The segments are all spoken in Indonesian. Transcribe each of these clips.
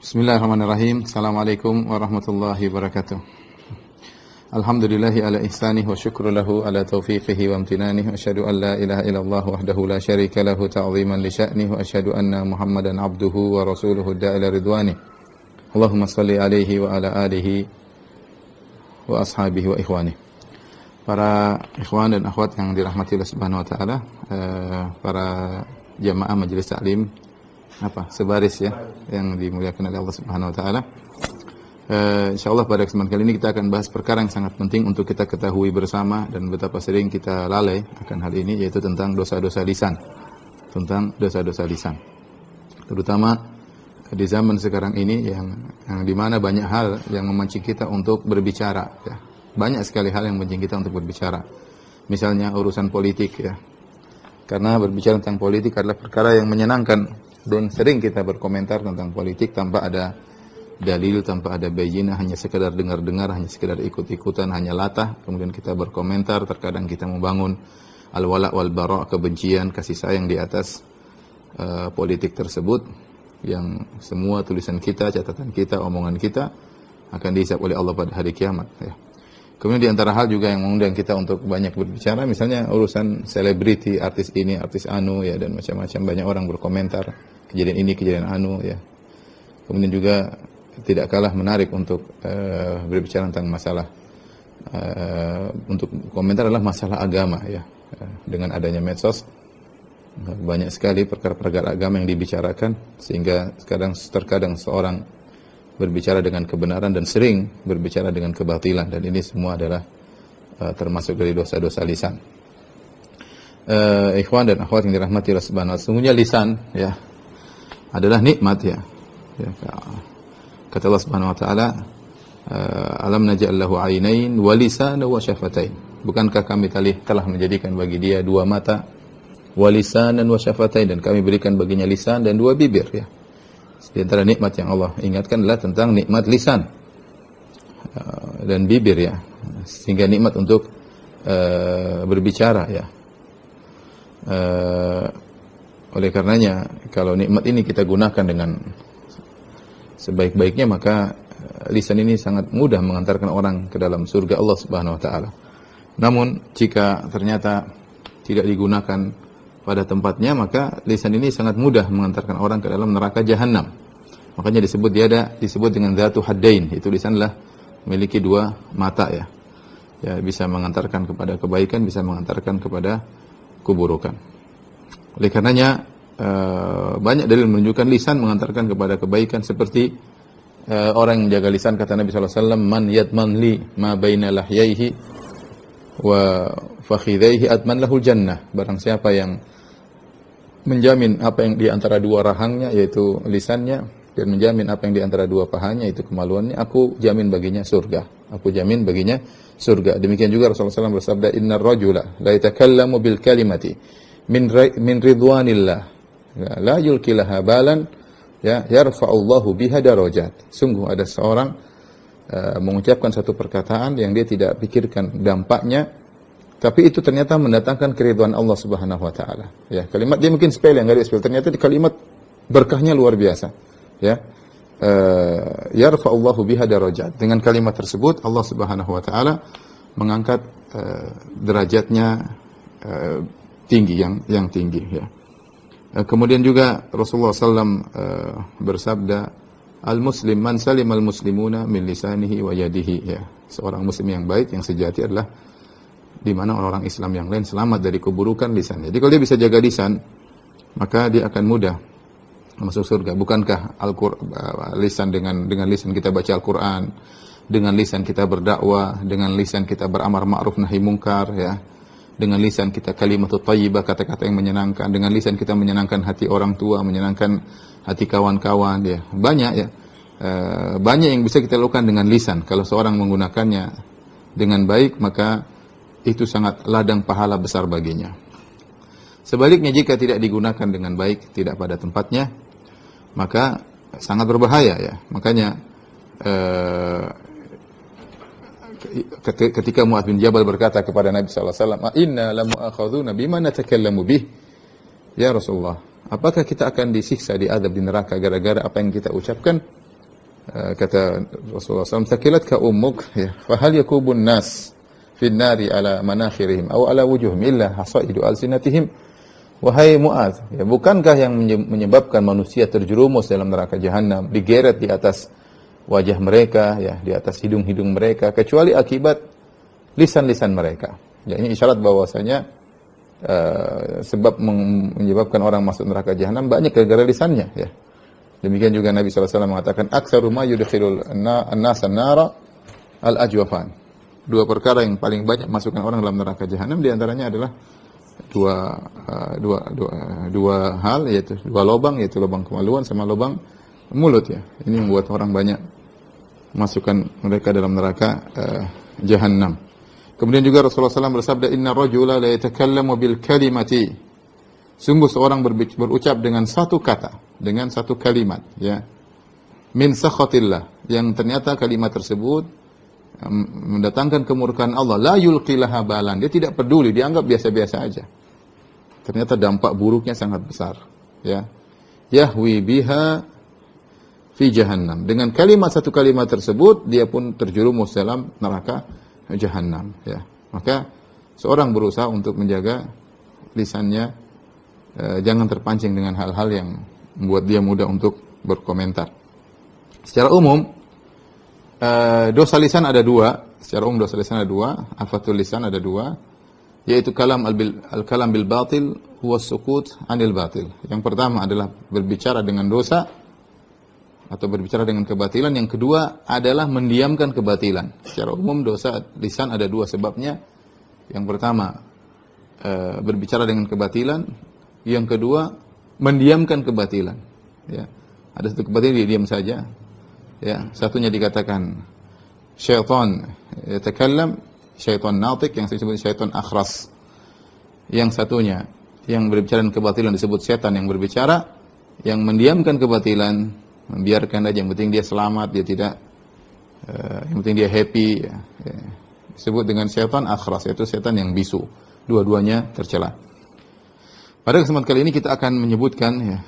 Bismillahirrahmanirrahim. Assalamualaikum warahmatullahi wabarakatuh. Alhamdulillahi ala ihsanih wa syukru lahu ala taufiqihi wa amtinanih wa asyhadu an la ilaha illallah wahdahu la syarika lahu ta'ziman li sya'nih wa asyhadu anna Muhammadan abduhu wa rasuluhu da'ila ridwanih. Allahumma salli alaihi wa ala alihi wa ashabihi wa ikhwanih. Para ikhwan dan akhwat yang dirahmati Allah Subhanahu wa taala, para jamaah majelis taklim sebaris ya yang dimuliakan oleh Allah Subhanahu wa taala. Insyaallah pada kesempatan kali ini kita akan bahas perkara yang sangat penting untuk kita ketahui bersama dan betapa sering kita lalai akan hal ini, yaitu tentang dosa-dosa lisan. Tentang dosa-dosa lisan. Terutama di zaman sekarang ini yang di mana banyak hal yang memancing kita untuk berbicara ya. Banyak sekali hal yang memancing kita untuk berbicara. Misalnya urusan politik ya. Karena berbicara tentang politik adalah perkara yang menyenangkan dan sering kita berkomentar tentang politik tanpa ada dalil, tanpa ada bayinah, hanya sekedar dengar-dengar, hanya sekedar ikut-ikutan, hanya latah. Kemudian kita berkomentar, terkadang kita membangun al-wala' wal-bara', kebencian, kasih sayang di atas politik tersebut, yang semua tulisan kita, catatan kita, omongan kita akan dihisab oleh Allah pada hari kiamat ya. Kemudian di antara hal juga yang mengundang kita untuk banyak berbicara, misalnya urusan selebriti, artis ini, artis anu ya, dan macam-macam. Banyak orang berkomentar kejadian ini, kejadian anu ya. Kemudian juga tidak kalah menarik untuk berbicara tentang masalah untuk komentar adalah masalah agama ya. Dengan adanya medsos banyak sekali perkara-perkara agama yang dibicarakan, sehingga terkadang seorang berbicara dengan kebenaran dan sering berbicara dengan kebatilan, dan ini semua adalah termasuk dari dosa-dosa lisan. Ikhwan dan akhwat yang dirahmati Allah Subhanahu wa taala, sesungguhnya lisan ya adalah nikmat ya. Kata Allah Subhanahu wa taala, alam naj'al lahu 'ainain wa lisanan wa syafatain. Bukankah kami telah menjadikan bagi dia dua mata, wa lisanan wa syafatain, dan kami berikan baginya lisan dan dua bibir ya. Di antara nikmat yang Allah ingatkan adalah tentang nikmat lisan dan bibir ya, sehingga nikmat untuk berbicara ya. Oleh karenanya kalau nikmat ini kita gunakan dengan sebaik-baiknya, maka lisan ini sangat mudah mengantarkan orang ke dalam surga Allah Subhanahu wa taala. Namun jika ternyata tidak digunakan pada tempatnya, maka lisan ini sangat mudah mengantarkan orang ke dalam neraka jahanam. Makanya disebut dengan dzatu haddain, itu lisanlah memiliki dua mata ya. Ya, bisa mengantarkan kepada kebaikan, bisa mengantarkan kepada keburukan. Oleh karenanya banyak dalil menunjukkan lisan mengantarkan kepada kebaikan, seperti orang yang menjaga lisan, kata Nabi sallallahu alaihi wasallam, man yatman li ma baina lahyaihi wa fakhidhaihi atman lahul jannah. Barang siapa yang menjamin apa yang di antara dua rahangnya, yaitu lisannya, dan menjamin apa yang di antara dua pahanya, itu kemaluannya, aku jamin baginya surga. Aku jamin baginya surga. Demikian juga Rasulullah SAW bersabda, innar rajula la yatakallamu bil kalimati min ridwanillah la yulkilaha balan ya yarfa'ullahu biha darajat. Sungguh ada seorang mengucapkan satu perkataan yang dia tidak pikirkan dampaknya, tapi itu ternyata mendatangkan keridhaan Allah Subhanahu wa taala. Ya, kalimat dia mungkin sepele, enggak ada sepele, ternyata di kalimat berkahnya luar biasa. Ya. Yarfa'ullahu biha darajat. Dengan kalimat tersebut Allah Subhanahu wa taala mengangkat derajatnya tinggi, yang tinggi ya. Kemudian juga Rasulullah SAW bersabda, al-muslim man salimal muslimuna min lisanihi wa yadihi ya. Seorang muslim yang baik, yang sejati adalah di mana orang-orang Islam yang lain selamat dari keburukan lisannya. Jadi kalau dia bisa jaga lisan, maka dia akan mudah masuk surga. Bukankah lisan dengan lisan kita baca Al-Qur'an, dengan lisan kita berdakwah, dengan lisan kita beramar ma'ruf nahi mungkar ya, dengan lisan kita kalimatut thayyibah, kata-kata yang menyenangkan, dengan lisan kita menyenangkan hati orang tua, menyenangkan hati kawan-kawan ya. Banyak ya. Banyak yang bisa kita lakukan dengan lisan. Kalau seorang menggunakannya dengan baik, maka itu sangat ladang pahala besar baginya. Sebaliknya jika tidak digunakan dengan baik, tidak pada tempatnya, maka sangat berbahaya ya. Makanya ketika Mu'adz bin Jabal berkata kepada Nabi sallallahu alaihi wasallam, "Inna lamu'akhadzuna bima natakallamu bih." Ya Rasulullah, apakah kita akan disiksa, diazab di neraka gara-gara apa yang kita ucapkan? kata Rasulullah SAW, "Thaqilatka ummuk," ya, "fahal yakubun nas fi an-nari ala manakhirihim aw ala wujuhihim illa hasaidu alsinatihim." Wahai Mu'adz, ya, bukankah yang menyebabkan manusia terjerumus dalam neraka jahanam, digeret di atas wajah mereka, ya, di atas hidung-hidung mereka, kecuali akibat lisan-lisan mereka. Ya, ini isyarat bahwasanya sebab menyebabkan orang masuk neraka jahanam banyak gara-gara lisannya, ya. Demikian juga Nabi SAW mengatakan, "Aktsaru ma yudkhilul an-nasa an-nara al-ajwafan." Dua perkara yang paling banyak masukkan orang dalam neraka jahanam, di antaranya adalah dua hal, yaitu dua lubang, yaitu lubang kemaluan sama lubang mulut, ya. Ini membuat orang banyak masukkan mereka dalam neraka jahanam. Kemudian juga Rasulullah SAW bersabda, "Inna rajula la yatakallamu bil kalimati." Sungguh seorang berucap dengan satu kata, dengan satu kalimat, ya. Min sakhatillah, yang ternyata kalimat tersebut mendatangkan kemurkaan Allah. La yulqi laha balan, dia tidak peduli, dianggap biasa-biasa aja. Ternyata dampak buruknya sangat besar, ya. Yahwi biha fi jahannam. Dengan satu kalimat tersebut, dia pun terjerumus dalam neraka jahannam, ya. Maka seorang berusaha untuk menjaga lisannya, jangan terpancing dengan hal-hal yang membuat dia mudah untuk berkomentar. Secara umum, dosa lisan ada dua. Secara umum dosa lisan ada dua, afatul lisan ada dua, yaitu al-kalam bil batil huwa sukut anil batil. Yang pertama adalah berbicara dengan dosa atau berbicara dengan kebatilan. Yang kedua adalah mendiamkan kebatilan. Secara umum dosa lisan ada dua sebabnya. Yang pertama berbicara dengan kebatilan, yang kedua mendiamkan kebatilan, ya. Ada satu kebatilan dia diam saja, ya. Satunya dikatakan syaitan yatakallam, syaitan natik, yang disebut syaitan akhras. Yang satunya yang berbicara dengan kebatilan disebut setan yang berbicara. Yang mendiamkan kebatilan, membiarkan aja, yang penting dia selamat, dia tidak, yang penting dia happy, ya. Disebut dengan syaitan akhras, yaitu setan yang bisu. Dua-duanya tercela. Pada kesempatan kali ini kita akan menyebutkan, ya,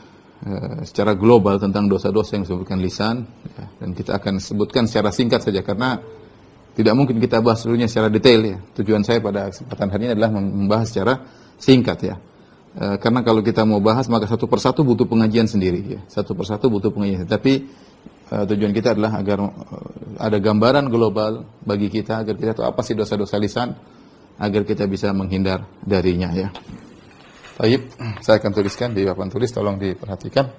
secara global tentang dosa-dosa yang disebutkan lisan, ya, dan kita akan sebutkan secara singkat saja karena tidak mungkin kita bahas seluruhnya secara detail, ya. Tujuan saya pada kesempatan hari ini adalah membahas secara singkat, ya. Karena kalau kita mau bahas maka satu persatu butuh pengajian sendiri, ya. Satu persatu butuh pengajian. Tapi tujuan kita adalah agar ada gambaran global bagi kita, agar kita tahu apa sih dosa-dosa lisan, agar kita bisa menghindar darinya, ya. Baik, saya akan tuliskan di papan tulis, tolong diperhatikan.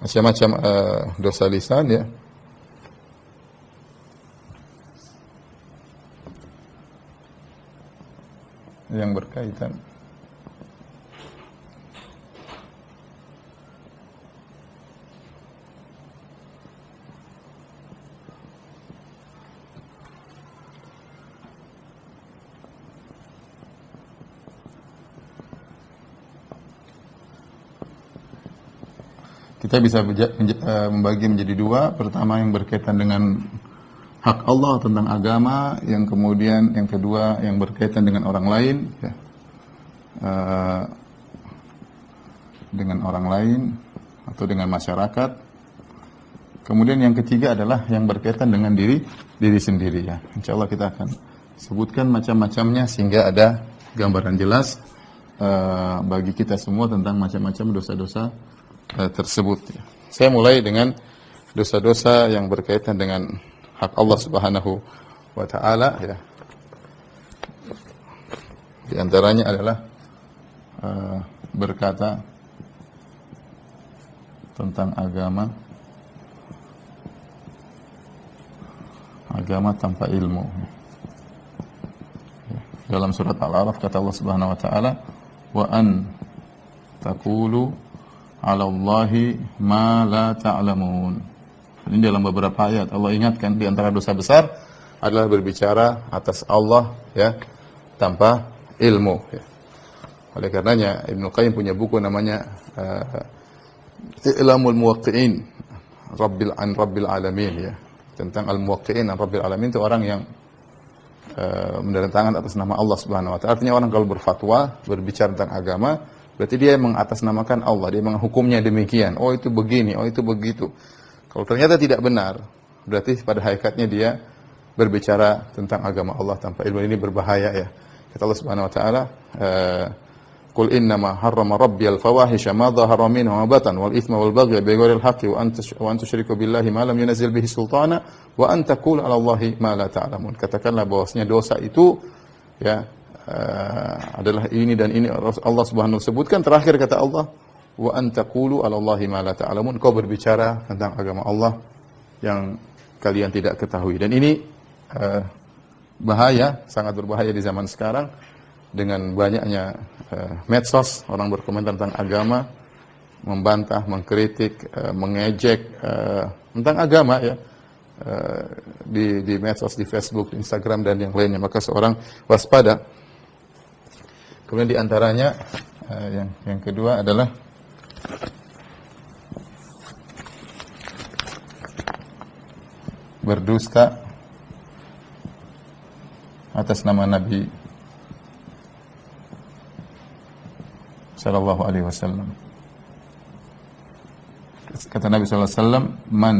Macam-macam dosa lisan, ya. Yang berkaitan kita bisa membagi menjadi dua. Pertama yang berkaitan dengan hak Allah tentang agama, yang kemudian yang kedua yang berkaitan dengan orang lain, ya. Dengan orang lain atau dengan masyarakat. Kemudian yang ketiga adalah yang berkaitan dengan diri sendiri, ya. Insya Allah kita akan sebutkan macam-macamnya sehingga ada gambaran jelas bagi kita semua tentang macam-macam dosa-dosa tersebut, ya. Saya mulai dengan dosa-dosa yang berkaitan dengan hak Allah Subhanahu wa taala, ya. Di antaranya adalah berkata tentang agama tanpa ilmu. Dalam surat Al-A'raf kata Allah Subhanahu wa taala, "Wa an taqulu 'ala Allahi ma la ta'lamun." Ini dalam beberapa ayat Allah ingatkan di antara dosa besar adalah berbicara atas Allah, ya, tanpa ilmu, ya. Oleh karenanya Ibnu Qayyim punya buku namanya I'lamul Muwaqqi'in Rabbil Alamin, ya. tentang al-muwaqqi'in rabbil alamin itu orang yang menandatangan atas nama Allah Subhanahu wa taala. Artinya orang kalau berfatwa, berbicara tentang agama, berarti dia mengatasnamakan Allah, dia menghukumnya demikian. Oh itu begini, oh itu begitu. Kalau ternyata tidak benar, berarti pada hakikatnya dia berbicara tentang agama Allah tanpa ilmu. Ini berbahaya ya. Kata Allah Subhanahu wa taala, "Qul innama harrama rabbiyal fawahisha ma dhahara minha wa batan wal itsma wal baghya bighairil haqqi wa an tusyriku billahi ma lam yunzil bihi sultana wa an taqulu 'ala Allahi ma la ta'lamun." Katakanlah bahwasanya dosa itu ya adalah ini dan ini. Allah Subhanahu wa sebutkan terakhir kata Allah, "Wa an taqulu 'ala Allahi ma la ta'lamun." Kau berbicara tentang agama Allah yang kalian tidak ketahui. Dan ini bahaya, sangat berbahaya di zaman sekarang dengan banyaknya medsos, orang berkomentar tentang agama, membantah, mengkritik, mengejek tentang agama ya, di medsos, di Facebook, di Instagram dan yang lainnya. Maka seorang waspada. Kemudian di antaranya yang kedua adalah berdusta atas nama Nabi sallallahu alaihi wasallam. Kata Nabi sallallahu alaihi wasallam, "Man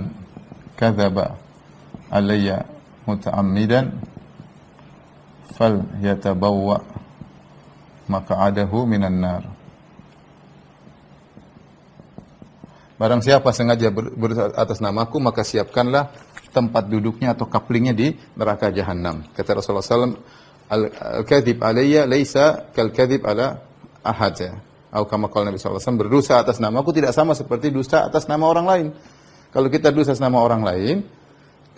kadzaba alayya muta'ammidan falyatabawwa maq'adahu minan nar." Barang siapa sengaja berdusta atas namaku, maka siapkanlah tempat duduknya atau kaplingnya di neraka jahanam. Kata Rasulullah SAW, "Al-kadhib alayya laisa kal-kadhib ala ahad." Atau kama qala Nabi SAW, berdusta atas namaku tidak sama seperti dusta atas nama orang lain. Kalau kita dusta atas nama orang lain,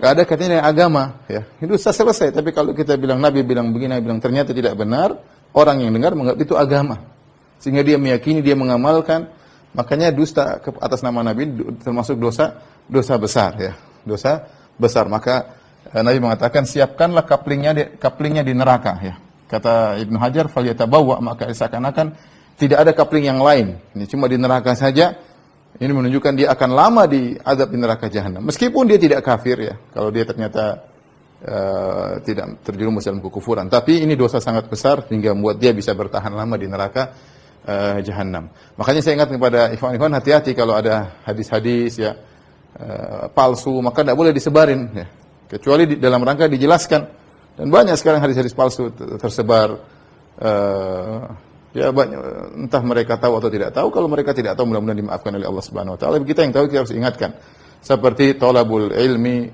gak ada katanya agama, ya. Itu dusta selesai. Tapi kalau kita bilang Nabi bilang begini, Nabi bilang ternyata tidak benar, orang yang dengar menganggap itu agama. Sehingga dia meyakini, dia mengamalkan. Makanya dusta atas nama Nabi termasuk dosa besar, ya. Dosa besar. Maka Nabi mengatakan siapkanlah kaplingnya di neraka, ya. Kata Ibnu Hajar, "Falyatabawwa," maka seakan-akan tidak ada kapling yang lain. Ini cuma di neraka saja. Ini menunjukkan dia akan lama diazab di neraka jahanam. Meskipun dia tidak kafir ya, kalau dia ternyata tidak terjerumus dalam kekufuran. Tapi ini dosa sangat besar hingga membuat dia bisa bertahan lama di neraka jahanam. Makanya saya ingat kepada ikhwan-ikhwan, hati-hati kalau ada hadis-hadis ya palsu, maka tidak boleh disebarin ya. Kecuali dalam rangka dijelaskan. Dan banyak sekarang hadis-hadis palsu tersebar. Ya banyak, entah mereka tahu atau tidak tahu. Kalau mereka tidak tahu, mudah-mudahan dimaafkan oleh Allah Subhanahu wa taala. Kita yang tahu, kita harus ingatkan. Seperti thalabul ilmi,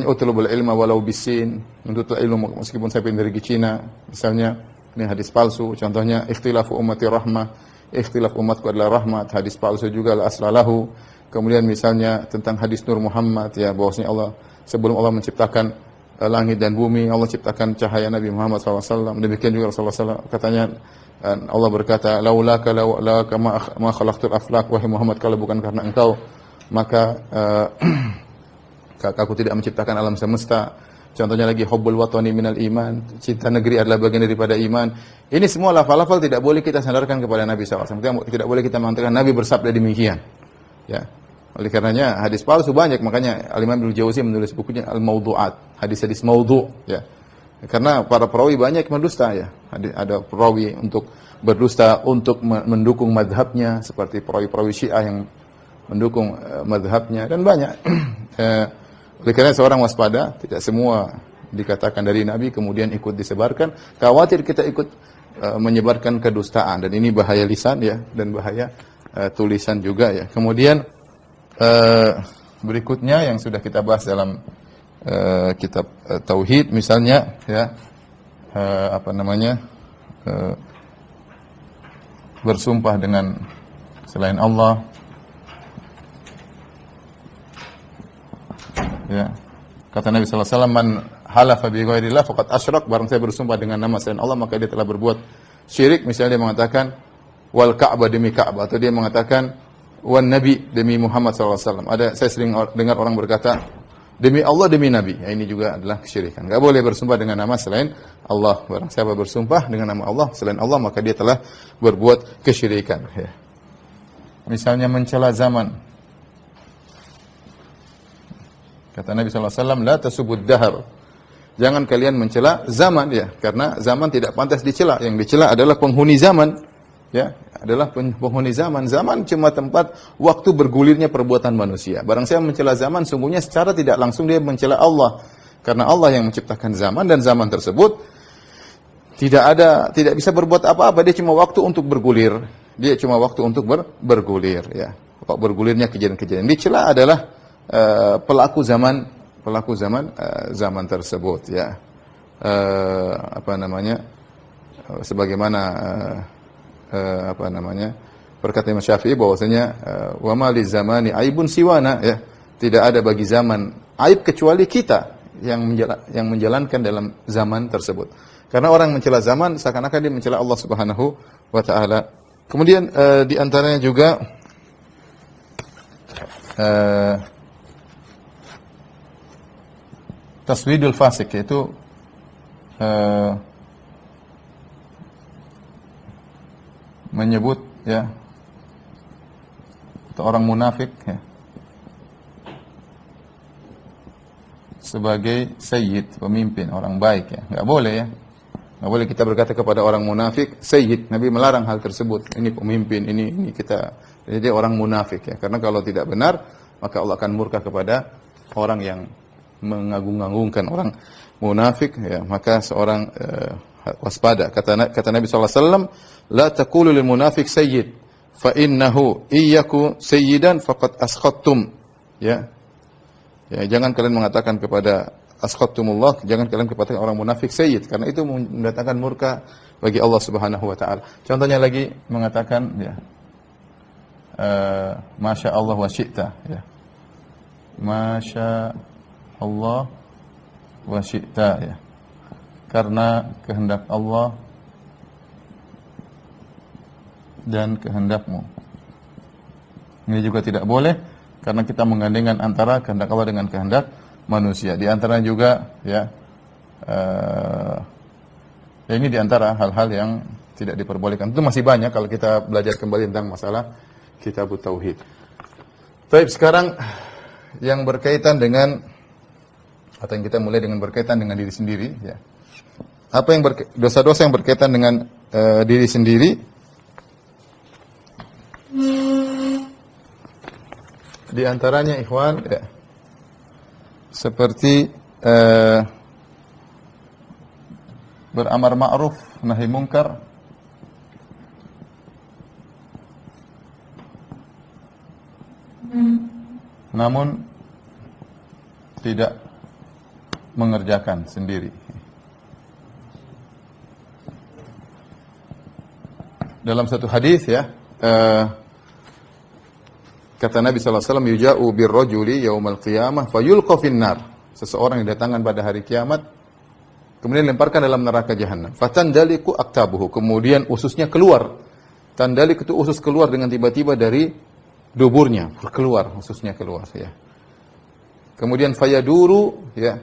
utlubul ilma walau bisin, menuntut ilmu meskipun sampai dari Cina, misalnya. Ini hadis palsu. Contohnya ikhtilafu ummati rahmah, ikhtilaf umatku adalah rahmat, hadis palsu juga la aslalahu. Kemudian misalnya tentang hadis Nur Muhammad ya, bahwasanya Allah sebelum Allah menciptakan langit dan bumi, Allah ciptakan cahaya Nabi Muhammad SAW. Demikian juga Rasulullah SAW katanya, Allah berkata, laulaka ma khalaqtul aflaq, wahai Muhammad, kalau bukan karena engkau maka aku tidak menciptakan alam semesta. Contohnya lagi, hubbul watani minal iman, cinta negeri adalah bagian daripada iman. Ini semua lafal-lafal tidak boleh kita sandarkan kepada Nabi SAW. Tidak boleh kita mengatakan Nabi bersabda demikian. Ya. Oleh karenanya hadis palsu banyak, makanya Al-Imam Ibnu Jauzi menulis bukunya Al-Mawdu'at, hadis-hadis maudhu' ya. Karena para perawi banyak mendusta ya. Ada perawi untuk berdusta untuk mendukung madhabnya, seperti perawi-perawi Syiah yang mendukung madhabnya, dan banyak. Oleh karena seorang waspada, tidak semua dikatakan dari Nabi kemudian ikut disebarkan. Khawatir kita ikut menyebarkan kedustaan, dan ini bahaya lisan ya, dan bahaya tulisan juga ya. Kemudian berikutnya yang sudah kita bahas dalam kitab Tauhid misalnya ya, bersumpah dengan selain Allah ya. Kata Nabi sallallahu alaihi wasallam, "Man halafa bi ghairillah faqad asyrak," barang saya bersumpah dengan nama selain Allah maka dia telah berbuat syirik. Misalnya dia mengatakan wal Ka'bah, demi Ka'bah, atau dia mengatakan wan Nabi, demi Muhammad SAW. Saya sering dengar orang berkata demi Allah, demi Nabi. Ya, ini juga adalah kesyirikan. Enggak boleh bersumpah dengan nama selain Allah. Barang siapa bersumpah dengan nama Allah selain Allah, maka dia telah berbuat kesyirikan. Ya. Misalnya mencela zaman. Kata Nabi sallallahu alaihi wasallam, "La tasubud dahr." Jangan kalian mencela zaman ya, karena zaman tidak pantas dicela. Yang dicela adalah penghuni zaman. Ya, adalah penghuni zaman. Zaman cuma tempat waktu bergulirnya perbuatan manusia. Barang siapa mencela zaman, sungguhnya secara tidak langsung dia mencela Allah. Karena Allah yang menciptakan zaman dan zaman tersebut tidak bisa berbuat apa-apa, dia cuma waktu untuk bergulir. Dia cuma waktu untuk bergulir ya. Bergulirnya kejadian-kejadian. Dicela adalah pelaku zaman zaman tersebut ya. Sebagaimana perkataan Imam Syafi'i bahwasanya wa ma li zamani aibun siwana ya. Tidak ada bagi zaman aib kecuali kita yang menjalankan dalam zaman tersebut. Karena orang mencela zaman seakan-akan dia mencela Allah Subhanahu wa taala. Kemudian di antaranya juga taswidul fasik, yaitu menyebut ya orang munafik ya, sebagai sayyid, pemimpin, orang baik ya. Enggak boleh ya. Enggak boleh kita berkata kepada orang munafik sayyid. Nabi melarang hal tersebut. Ini pemimpin, ini kita. Jadi dia orang munafik ya. Karena kalau tidak benar, maka Allah akan murka kepada orang yang mengagung-agungkan orang munafik ya. Maka seorang waspada. Kata Nabi sallallahu alaihi wasallam, "La taqulu lil munafiq sayyid, fa innahu iyyaku sayyidan faqad askhattum." Ya. Ya, jangan kalian mengatakan kepada askhattumullah, jangan kalian katakan orang munafik sayyid, karena itu mendatangkan murka bagi Allah Subhanahu wa taala. Contohnya lagi mengatakan ya, masya Allah wa syi'ta ya. Masya Allah wa syi'ta ya. Karena kehendak Allah dan kehendakmu. Ini juga tidak boleh, karena kita menggandengkan antara kehendak Allah dengan kehendak manusia. Di antaranya juga ya, ini di antara hal-hal yang tidak diperbolehkan. Itu masih banyak kalau kita belajar kembali tentang masalah Kitabut Tauhid. Baik, sekarang yang berkaitan dengan, atau yang kita mulai dengan berkaitan dengan diri sendiri ya. Apa yang dosa-dosa yang berkaitan dengan diri sendiri? Di antaranya ikhwan ya, seperti beramar ma'ruf nahi mungkar, namun tidak mengerjakan sendiri. Dalam satu hadis ya, kata Nabi sallallahu alaihi wasallam, yuja'u birrajuli yaumal qiyamah fayulqa finnar. Seseorang didatangkan pada hari kiamat, kemudian dilemparkan dalam neraka jahanam. Fatandaliku aktabuhu, kemudian ususnya keluar. Tandalik itu usus keluar dengan tiba-tiba dari duburnya, keluar, ususnya keluar ya. Kemudian fayaduru ya,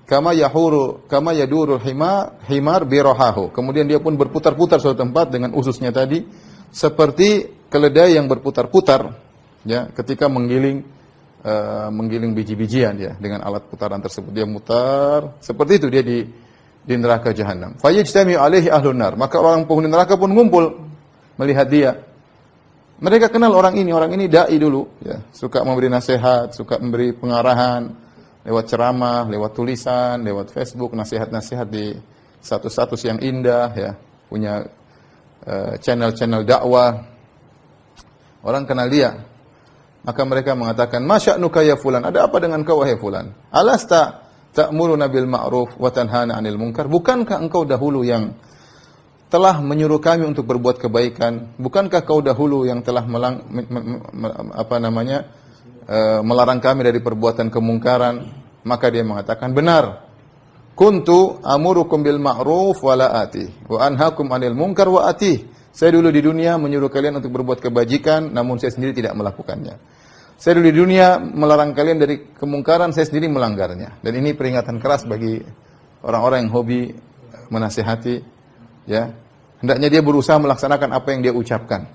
kama yaduru himar birahahu. Kemudian dia pun berputar-putar suatu tempat dengan ususnya tadi, seperti keledai yang berputar-putar ya, ketika menggiling biji-bijian ya, dengan alat putaran tersebut dia mutar, seperti itu dia di neraka jahanam. Fayajtami'u alaihi ahlun nar, maka orang penghuni neraka pun ngumpul melihat dia. Mereka kenal orang ini dai dulu ya, suka memberi nasihat, suka memberi pengarahan lewat ceramah, lewat tulisan, lewat Facebook, nasihat-nasihat di status-status yang indah ya, punya channel-channel dakwah. Orang kenal dia. Maka mereka mengatakan, "Masya'nuka ya fulan? Ada apa dengan kau wahai fulan? Alasta ta'muruna bil ma'ruf wa tanhana 'anil munkar?" Bukankah engkau dahulu yang telah menyuruh kami untuk berbuat kebaikan? Bukankah kau dahulu yang telah melarang kami dari perbuatan kemungkaran? Maka dia mengatakan, "Benar. Kuntu amurukum bil ma'ruf wa la atih wa anhaakum 'anil munkar wa atih." Saya dulu di dunia menyuruh kalian untuk berbuat kebajikan, namun saya sendiri tidak melakukannya. Saya dulu di dunia melarang kalian dari kemungkaran, saya sendiri melanggarnya. Dan ini peringatan keras bagi orang-orang yang hobi menasihati ya. Hendaknya dia berusaha melaksanakan apa yang dia ucapkan.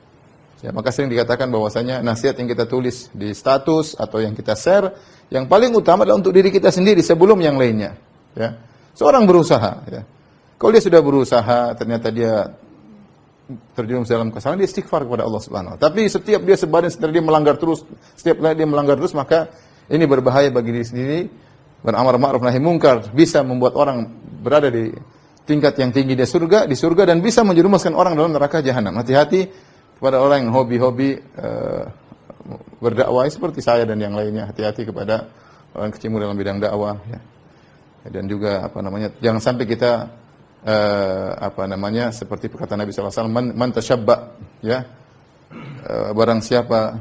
Ya, maka sering dikatakan bahwasanya nasihat yang kita tulis di status atau yang kita share Yang paling utama adalah untuk diri kita sendiri sebelum yang lainnya. Ya. Seorang berusaha. Ya. Kalau dia sudah berusaha, ternyata dia terjerumus dalam kesalahan, dia istighfar kepada Allah Subhanahu wa taala. Tapi setiap dia sebarin, setiap dia melanggar terus, maka ini berbahaya bagi diri sendiri. Beramar ma'ruf nahi munkar bisa membuat orang berada di tingkat yang tinggi di surga dan bisa menjerumuskan orang dalam neraka jahanam. Hati-hati kepada orang yang hobi-hobi berdakwah seperti saya dan yang lainnya. Hati-hati kepada orang kecimur dalam bidang dakwah. Ya. Dan juga jangan sampai kita seperti perkataan Nabi SAW, man tashabba, ya, barang siapa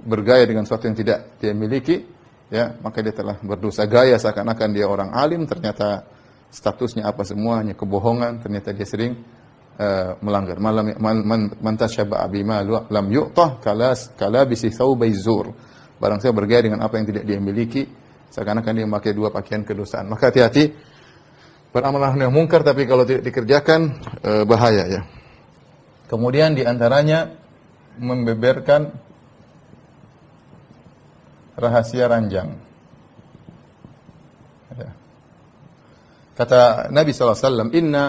bergaya dengan sesuatu yang tidak dia miliki, ya, maka dia telah berdosa. Gaya seakan-akan dia orang alim, ternyata statusnya apa semuanya kebohongan, ternyata dia sering melanggar. Man tashabba bima lam yu'tah kalabisi thawbai zur. Barang siapa bergaya dengan apa yang tidak dia miliki, seakan-akan dia memakai dua pakaian kedosaan. Maka hati-hati, beramal nahi munkar, tapi kalau tidak dikerjakan bahaya, ya. Kemudian di antaranya membeberkan rahasia ranjang. Ya. Kata Nabi SAW, inna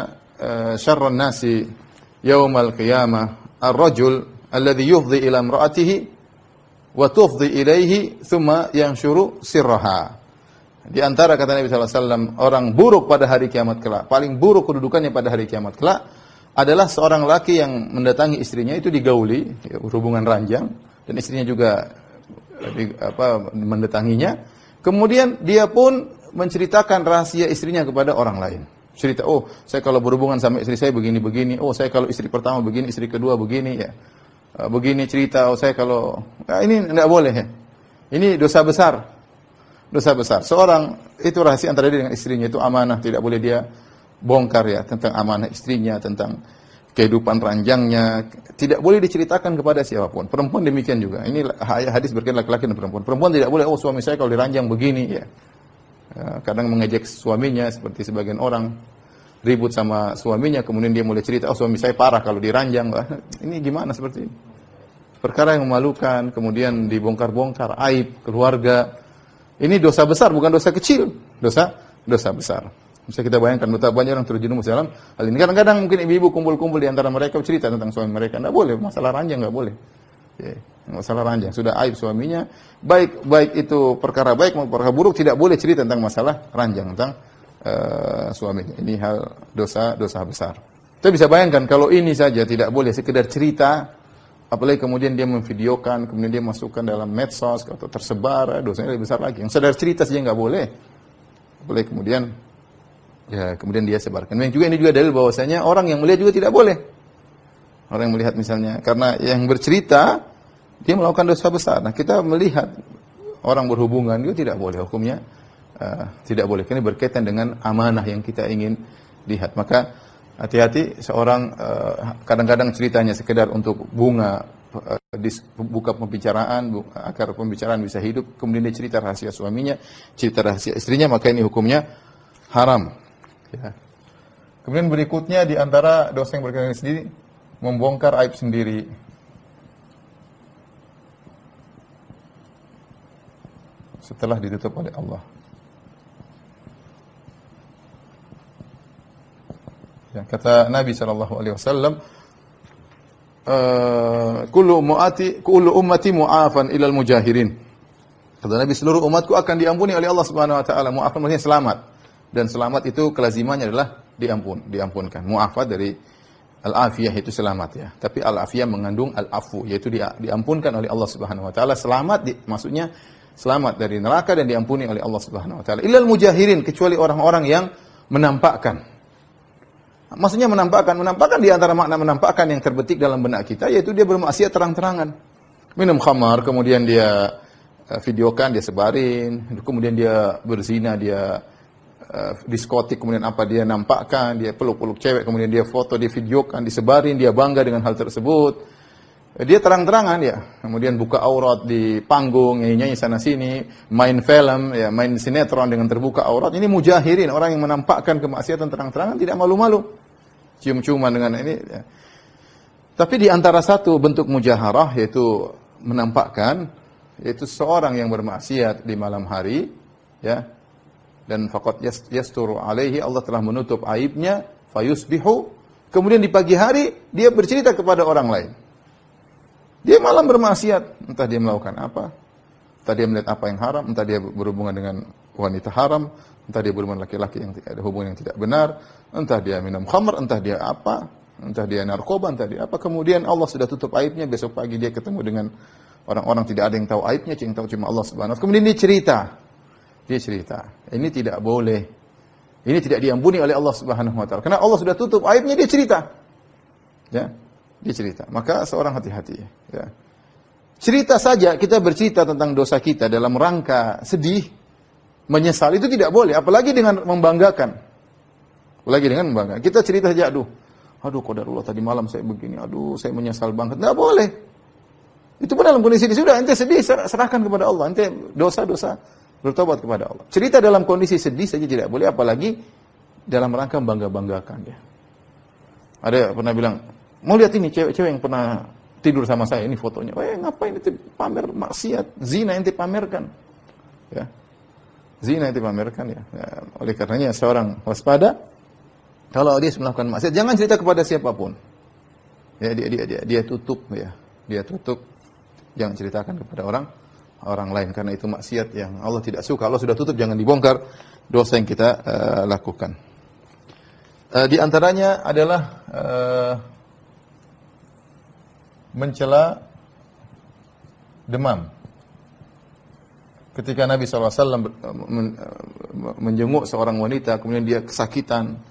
syarran nasi yawmal qiyamah ar-rajul alladhi yufdi ila imra'atihi wa tufdi ilaihi thumma yanshuru sirraha. Di antara kata Nabi SAW, orang buruk pada hari kiamat kelak, paling buruk kedudukannya pada hari kiamat kelak adalah seorang laki yang mendatangi istrinya, itu digauli, ya, hubungan ranjang, dan istrinya juga mendatanginya. Kemudian dia pun menceritakan rahasia istrinya kepada orang lain. Cerita, oh saya kalau berhubungan sama istri saya begini-begini, oh saya kalau istri pertama begini, istri kedua begini, ya. Begini cerita, oh saya kalau, ini tidak boleh, ya. Ini dosa besar. Dosa besar. Seorang itu rahasia antara dia dengan istrinya, itu amanah, tidak boleh dia bongkar, ya, tentang amanah istrinya, tentang kehidupan ranjangnya, tidak boleh diceritakan kepada siapapun. Perempuan demikian juga. Ini hadis berkaitan laki-laki dan perempuan. Perempuan tidak boleh, oh suami saya kalau diranjang begini, ya. Kadang mengejek suaminya, seperti sebagian orang ribut sama suaminya, kemudian dia mulai cerita, oh suami saya parah kalau diranjang. Ini gimana seperti ini? Perkara yang memalukan, kemudian dibongkar-bongkar aib keluarga. Ini dosa besar, bukan dosa kecil. Dosa besar. Bisa kita bayangkan betapa banyak orang terjerumus dalam hal ini. Kadang-kadang mungkin ibu-ibu kumpul-kumpul di antara mereka cerita tentang suami mereka. Tidak boleh, masalah ranjang tidak boleh. Ya, masalah ranjang sudah aib suaminya. Baik itu perkara baik maupun perkara buruk, tidak boleh cerita tentang masalah ranjang, tentang suaminya. Ini hal dosa besar. Kita bisa bayangkan kalau ini saja tidak boleh, sekedar cerita, apalagi kemudian dia memvideokan, kemudian dia masukkan dalam medsos atau tersebar, dosanya lebih besar lagi. Yang sekedar cerita saja nggak boleh. Apalagi kemudian dia sebarkan. Ini juga dalil bahwasanya orang yang melihat juga tidak boleh. Orang yang melihat misalnya, karena yang bercerita dia melakukan dosa besar. Nah, kita melihat orang berhubungan juga tidak boleh, hukumnya tidak boleh. Ini berkaitan dengan amanah yang kita ingin lihat. Maka hati-hati, seorang kadang-kadang ceritanya sekedar untuk buka pembicaraan, agar pembicaraan bisa hidup, kemudian dia cerita rahasia suaminya, cerita rahasia istrinya, maka ini hukumnya haram. Ya. Kemudian berikutnya di antara dosa yang berkaitan sendiri, membongkar aib sendiri. Setelah ditutup oleh Allah. Ya, kata Nabi SAW, kullu ummati mu'afan ilal mujahirin. Kata Nabi, seluruh umatku akan diampuni oleh Allah Subhanahu wa taala. Mu'afan maksudnya selamat. Dan selamat itu kelazimannya adalah diampunkan. Mu'afat dari al-afiyah itu selamat, ya. Tapi al-afiyah mengandung al-afu, yaitu diampunkan oleh Allah Subhanahu wa taala. Selamat maksudnya selamat dari neraka dan diampuni oleh Allah Subhanahu wa taala. Illal mujahirin, kecuali orang-orang yang menampakkan. Maksudnya menampakkan di antara makna menampakkan yang terbetik dalam benak kita, yaitu dia bermaksiat terang-terangan. Minum khamar, kemudian dia videokan, dia sebarin, kemudian dia berzina, dia diskotik, kemudian dia nampakkan, dia peluk-peluk cewek, kemudian dia foto, dia videokan, disebarin, dia bangga dengan hal tersebut. Dia terang-terangan, ya. Kemudian buka aurat di panggung, nyanyi sana sini, main film, ya, main sinetron dengan terbuka aurat. Ini mujahirin, orang yang menampakkan kemaksiatan terang-terangan, tidak malu-malu. Cium-ciuman dengan ini, ya. Tapi di antara satu bentuk mujaharah, yaitu menampakkan, yaitu seorang yang bermaksiat di malam hari, ya, dan faqad yasturu alaihi, Allah telah menutup aibnya, fayusbihu, kemudian di pagi hari dia bercerita kepada orang lain. Dia malam bermaksiat, entah dia melakukan apa, entah dia melihat apa yang haram, entah dia berhubungan dengan wanita haram, entah dia berhubungan laki-laki yang ada hubungan yang tidak benar, entah dia minum khamr, entah dia apa, entah dia narkoba, entah dia apa. Kemudian Allah sudah tutup aibnya, besok pagi dia ketemu dengan orang-orang tidak ada yang tahu aibnya, yang tahu cuma Allah Subhanahu wa taala. Kemudian dia cerita. Ini tidak boleh. Ini tidak diampuni oleh Allah Subhanahu wa taala. Karena Allah sudah tutup aibnya, dia cerita. Ya. Dia cerita. Maka seorang hati-hati, ya. Cerita saja, kita bercerita tentang dosa kita dalam rangka sedih, menyesal, itu tidak boleh, apalagi dengan membanggakan. Kita cerita saja, aduh qadarullah tadi malam saya begini, aduh saya menyesal banget. Tidak boleh. Itu pun dalam kondisi sudah ente sedih, serahkan kepada Allah. Ente dosa-dosa, bertobat kepada Allah. Cerita dalam kondisi sedih saja tidak boleh, apalagi dalam rangka bangga-banggakan, ya. Ada pernah bilang, mau lihat ini cewek yang pernah tidur sama saya, ini fotonya. Ngapain itu pamer maksiat, zina ente pamerkan. Ya. Zina ente pamerkan, ya. Oleh karenanya seorang waspada kalau dia melakukan maksiat, jangan cerita kepada siapapun. Ya, dia tutup, ya. Dia tutup, jangan ceritakan kepada orang lain, karena itu maksiat yang Allah tidak suka. Allah sudah tutup, jangan dibongkar dosa yang kita lakukan. Di antaranya adalah mencela demam. Ketika Nabi SAW menjenguk seorang wanita, kemudian dia kesakitan,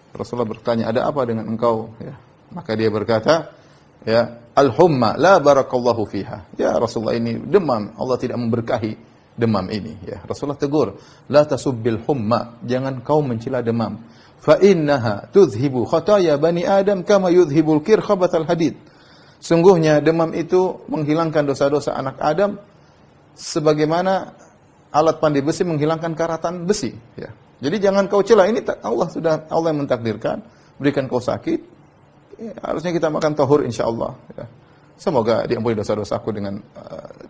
Rasulullah bertanya, ada apa dengan engkau? Ya. Maka dia berkata, ya, al-humma la barakallahu fiha. Ya Rasulullah, ini demam, Allah tidak memberkahi demam ini. Ya, Rasulullah tegur, la tasubbil humma, jangan kau mencela demam. Fa innaha tudhibu khataya bani Adam kama yudhibul kir khabatal hadid. Sungguhnya demam itu menghilangkan dosa-dosa anak Adam sebagaimana alat pandai besi menghilangkan karatan besi, ya. Jadi jangan kau cela, ini Allah yang mentakdirkan, berikan kau sakit, ya, harusnya kita makan tahur insyaallah, ya. Semoga diampuni dosa-dosaku dengan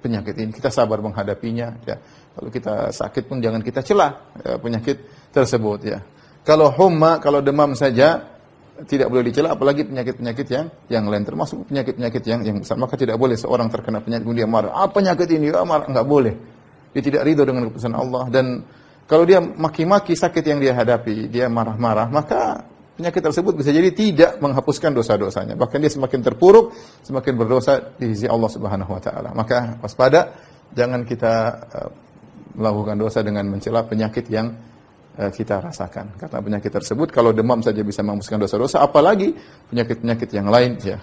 penyakit ini. Kita sabar menghadapinya, ya. Kalau kita sakit pun jangan kita cela, ya, penyakit tersebut, ya. Kalau humma, kalau demam saja tidak boleh dicela, apalagi penyakit-penyakit yang lain, termasuk penyakit-penyakit yang besar. Maka tidak boleh seorang terkena penyakit kemudian dia marah. Apa penyakit ini? Marah, enggak boleh. Dia tidak ridho dengan keputusan Allah, dan kalau dia maki-maki sakit yang dia hadapi, dia marah-marah, maka penyakit tersebut bisa jadi tidak menghapuskan dosa-dosanya. Bahkan dia semakin terpuruk, semakin berdosa di sisi Allah Subhanahu wa taala. Maka waspada, jangan kita melakukan dosa dengan mencela penyakit yang kita rasakan. Karena penyakit tersebut kalau demam saja bisa menghapuskan dosa-dosa, apalagi penyakit-penyakit yang lain, ya,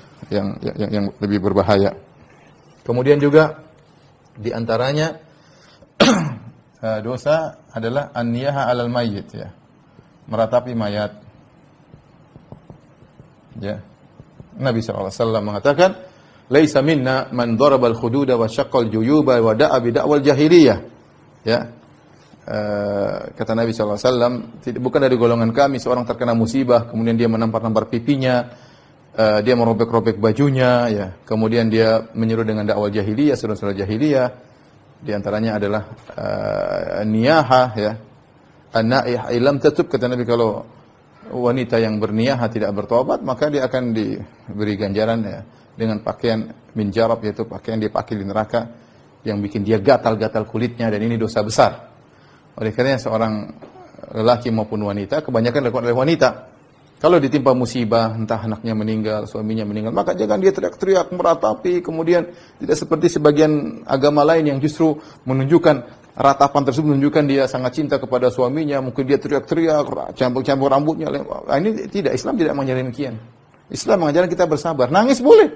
yang lebih berbahaya. Kemudian juga di antaranya dosa adalah an-niyaha 'alal mayyit, ya. Meratapi mayat. Ya. Nabi SAW mengatakan, "Laisa minna man daraba al-khududa wa syaqqal juyuba wa da'a bi da'wal jahiliyah." Ya. Kata Nabi SAW, bukan dari golongan kami seorang terkena musibah, kemudian dia menampar-nampar pipinya, dia merobek-robek bajunya, ya. Kemudian dia menyeru dengan dakwah jahiliyah, seru-seru jahiliyah. Di antaranya adalah niyaha, ya. An-naih ilam tatub, kata Nabi, kalau wanita yang berniyaha tidak bertobat, maka dia akan diberi ganjaran, ya, dengan pakaian min jarab, yaitu pakaian dia pakai di neraka yang bikin dia gatal-gatal kulitnya, dan ini dosa besar. Oleh karena seorang lelaki maupun wanita, kebanyakan dilakukan oleh wanita. Kalau ditimpa musibah, entah anaknya meninggal, suaminya meninggal, maka jangan dia teriak-teriak, meratapi, kemudian tidak seperti sebagian agama lain yang justru menunjukkan, ratapan tersebut menunjukkan dia sangat cinta kepada suaminya, mungkin dia teriak-teriak, campur-campur rambutnya. Ini tidak, Islam tidak mengajarkan demikian. Islam mengajarkan kita bersabar, nangis boleh.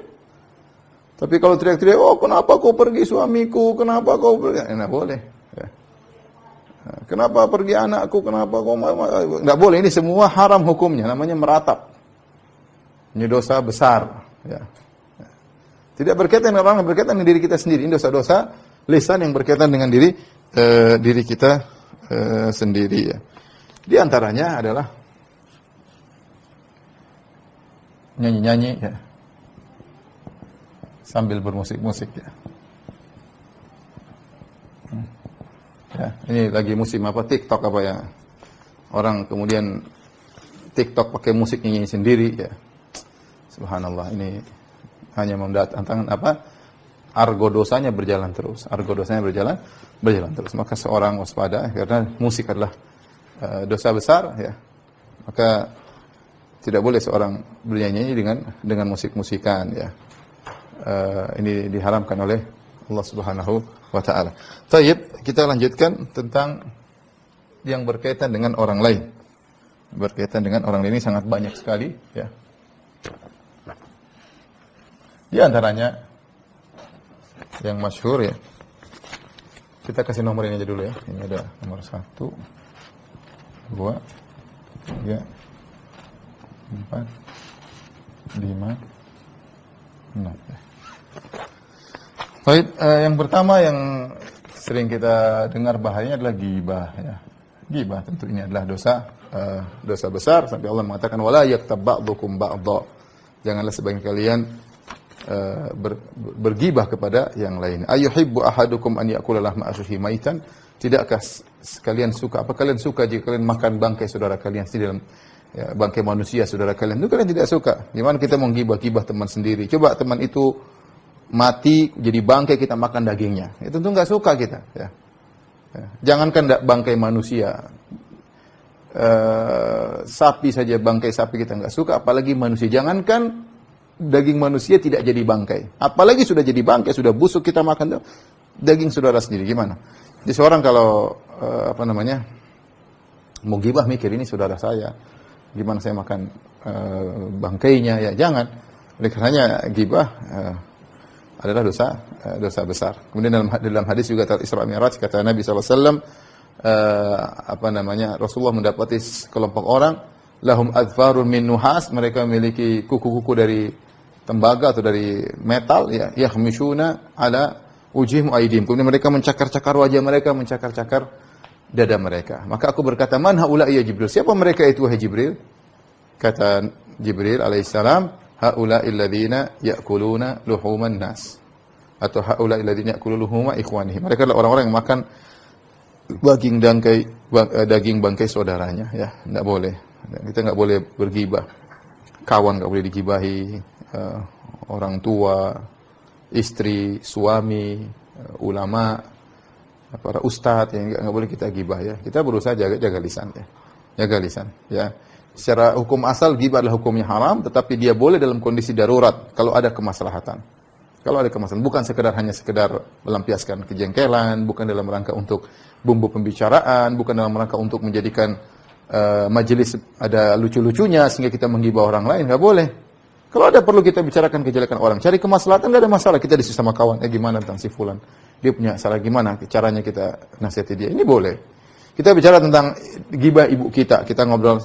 Tapi kalau teriak-teriak, oh kenapa kau pergi suamiku, kenapa kau pergi, enggak boleh. Ya. Kenapa pergi anakku, kenapa kau, enggak boleh, ini semua haram hukumnya, namanya meratap. Ini dosa besar, ya. Tidak berkaitan dengan orang, berkaitan dengan diri kita sendiri. Ini dosa-dosa lisan yang berkaitan dengan diri kita sendiri, ya. Di antaranya adalah nyanyi-nyanyi, ya, sambil bermusik-musik, ya. Ya, ini lagi musim apa TikTok apa ya. Orang kemudian TikTok pakai musik nyanyi sendiri ya. Subhanallah, ini hanya mendatangkan apa? Argo dosanya berjalan terus. Argo dosanya berjalan terus. Maka seorang waspada karena musik adalah dosa besar ya. Maka tidak boleh seorang bernyanyi dengan musik-musikan ya. Ini diharamkan oleh Allah Subhanahu wa taala. Baik, kita lanjutkan tentang yang berkaitan dengan orang lain. Berkaitan dengan orang lain ini sangat banyak sekali ya. Di antaranya yang masyhur ya. Kita kasih nomor ini aja dulu ya. Ini ada nomor 1 2 3 4 5 6 ya. Baik, yang pertama yang sering kita dengar bahayanya adalah ghibah ya. Ghibah tentu ini adalah dosa besar sampai Allah mengatakan wala yaktab ba'dukum ba'dha. Janganlah sebagian kalian bergibah kepada yang lain. Ayuhibbu ahadukum an ya'kula lahma akhihi maitan? Tidakkah kalian suka? Apa kalian suka jika kalian makan bangkai saudara kalian di dalam ya, bangkai manusia saudara kalian? Itu kalian tidak suka. Gimana kita mau gibah-gibah teman sendiri? Coba teman itu mati jadi bangkai kita makan dagingnya. Itu tentu nggak suka kita. Ya. Ya. Jangankan bangkai manusia, sapi saja bangkai sapi kita nggak suka, apalagi manusia. Jangankan daging manusia tidak jadi bangkai, apalagi sudah jadi bangkai, sudah busuk kita makan daging saudara sendiri. Gimana? Jadi seorang kalau mau gibah mikir ini saudara saya, gimana saya makan bangkainya ya jangan. Oleh karenanya gibah adalah dosa besar. Kemudian dalam hadis juga Isra Mi'raj kata Nabi SAW, Rasulullah mendapati kelompok orang lahum adfarun min nuhas, mereka memiliki kuku-kuku dari tembaga atau dari metal ya, yakhmishuna ala ujihim aidim. Kemudian mereka mencakar-cakar wajah mereka, mencakar-cakar dada mereka. Maka aku berkata, man haula ya Jibril? Siapa mereka itu wahai Jibril? Kata Jibril alaihissalam, haula'il ladzina ya'kuluna luhuman nas, atau haula'il ladzina ya'kuluna luhuma ikhwanihim. Mereka adalah orang-orang yang makan daging bangkai saudaranya ya. Enggak boleh. Kita enggak boleh bergibah. Kawan enggak boleh digibahi, orang tua, istri, suami, ulama, para ustadz yang enggak boleh kita gibah ya. Kita berusaha jaga lisan ya. Jaga lisan ya. Secara hukum asal ghibah adalah hukumnya haram, tetapi dia boleh dalam kondisi darurat kalau ada kemaslahatan. Kalau ada kemaslahatan, bukan hanya sekedar melampiaskan kejengkelan, bukan dalam rangka untuk bumbu pembicaraan, bukan dalam rangka untuk menjadikan majelis ada lucu-lucunya sehingga kita menggibah orang lain, nggak boleh. Kalau ada perlu kita bicarakan kejelekan orang, cari kemaslahatan, nggak ada masalah. Kita diskusi sama kawan, gimana tentang si fulan, dia punya salah gimana, caranya kita nasihati dia, ini boleh. Kita bicara tentang gibah ibu kita ngobrol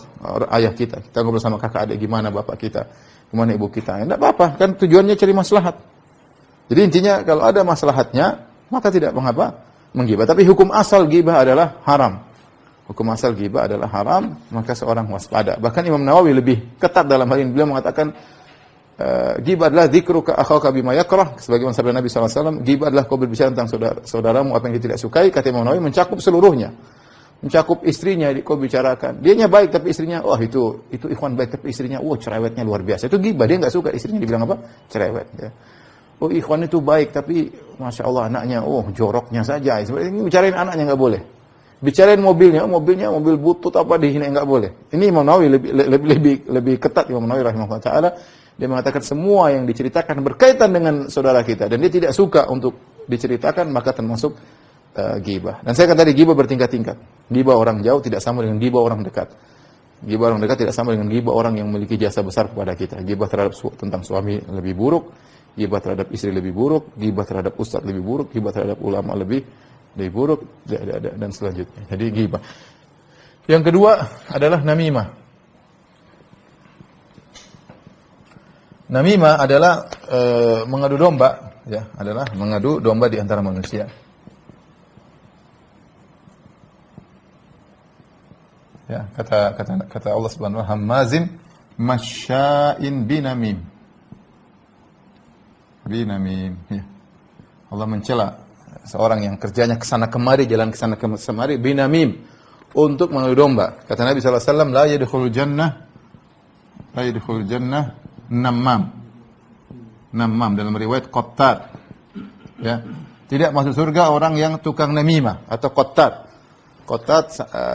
ayah kita ngobrol sama kakak adik gimana bapak kita, gimana ibu kita. Enggak apa-apa, kan tujuannya cari maslahat. Jadi intinya kalau ada maslahatnya, maka tidak mengapa menggibah. Tapi hukum asal gibah adalah haram. Hukum asal gibah adalah haram, maka seorang waspada. Bahkan Imam Nawawi lebih ketat dalam hal ini. Beliau mengatakan gibah adalah dzikruka akhaka bima yakrah, sebagaimana sabda Nabi SAW, gibah adalah kau berbicara tentang saudaramu apa yang dia tidak sukai. Kata Imam Nawawi mencakup seluruhnya. Mencakup istrinya kau bicarakan. Dianya baik tapi istrinya, itu ikhwan baik tapi istrinya, cerewetnya luar biasa. Itu gibah, dia enggak suka istrinya dibilang apa? Cerewet ya. Ikhwan itu baik tapi Masya Allah anaknya, joroknya saja. Ini bicarain anaknya enggak boleh. Bicarain mobil butut apa dihina enggak boleh. Ini Imam Nawawi lebih ketat. Imam Nawawi rahimahullah taala, dia mengatakan semua yang diceritakan berkaitan dengan saudara kita dan dia tidak suka untuk diceritakan, maka termasuk ghibah. Dan saya kata tadi ghibah bertingkat-tingkat. Ghibah orang jauh tidak sama dengan ghibah orang dekat. Ghibah orang dekat tidak sama dengan ghibah orang yang memiliki jasa besar kepada kita. Ghibah terhadap tentang suami lebih buruk, ghibah terhadap istri lebih buruk, ghibah terhadap ustaz lebih buruk, ghibah terhadap ulama lebih buruk dan selanjutnya. Jadi ghibah. Yang kedua adalah namimah. Namimah adalah mengadu domba, ya, adalah mengadu domba di antara manusia. Ya, kata Allah Subhanahu wa taala, hammazin masya'in binamim. Ya. Allah mencela seorang yang kerjanya kesana kemari, jalan kesana kemari, binamim, untuk mengadu domba. Kata Nabi SAW, la yadkhulul jannah namam dalam riwayat qattat. Ya. Tidak masuk surga orang yang tukang namimah atau qattat. Qattat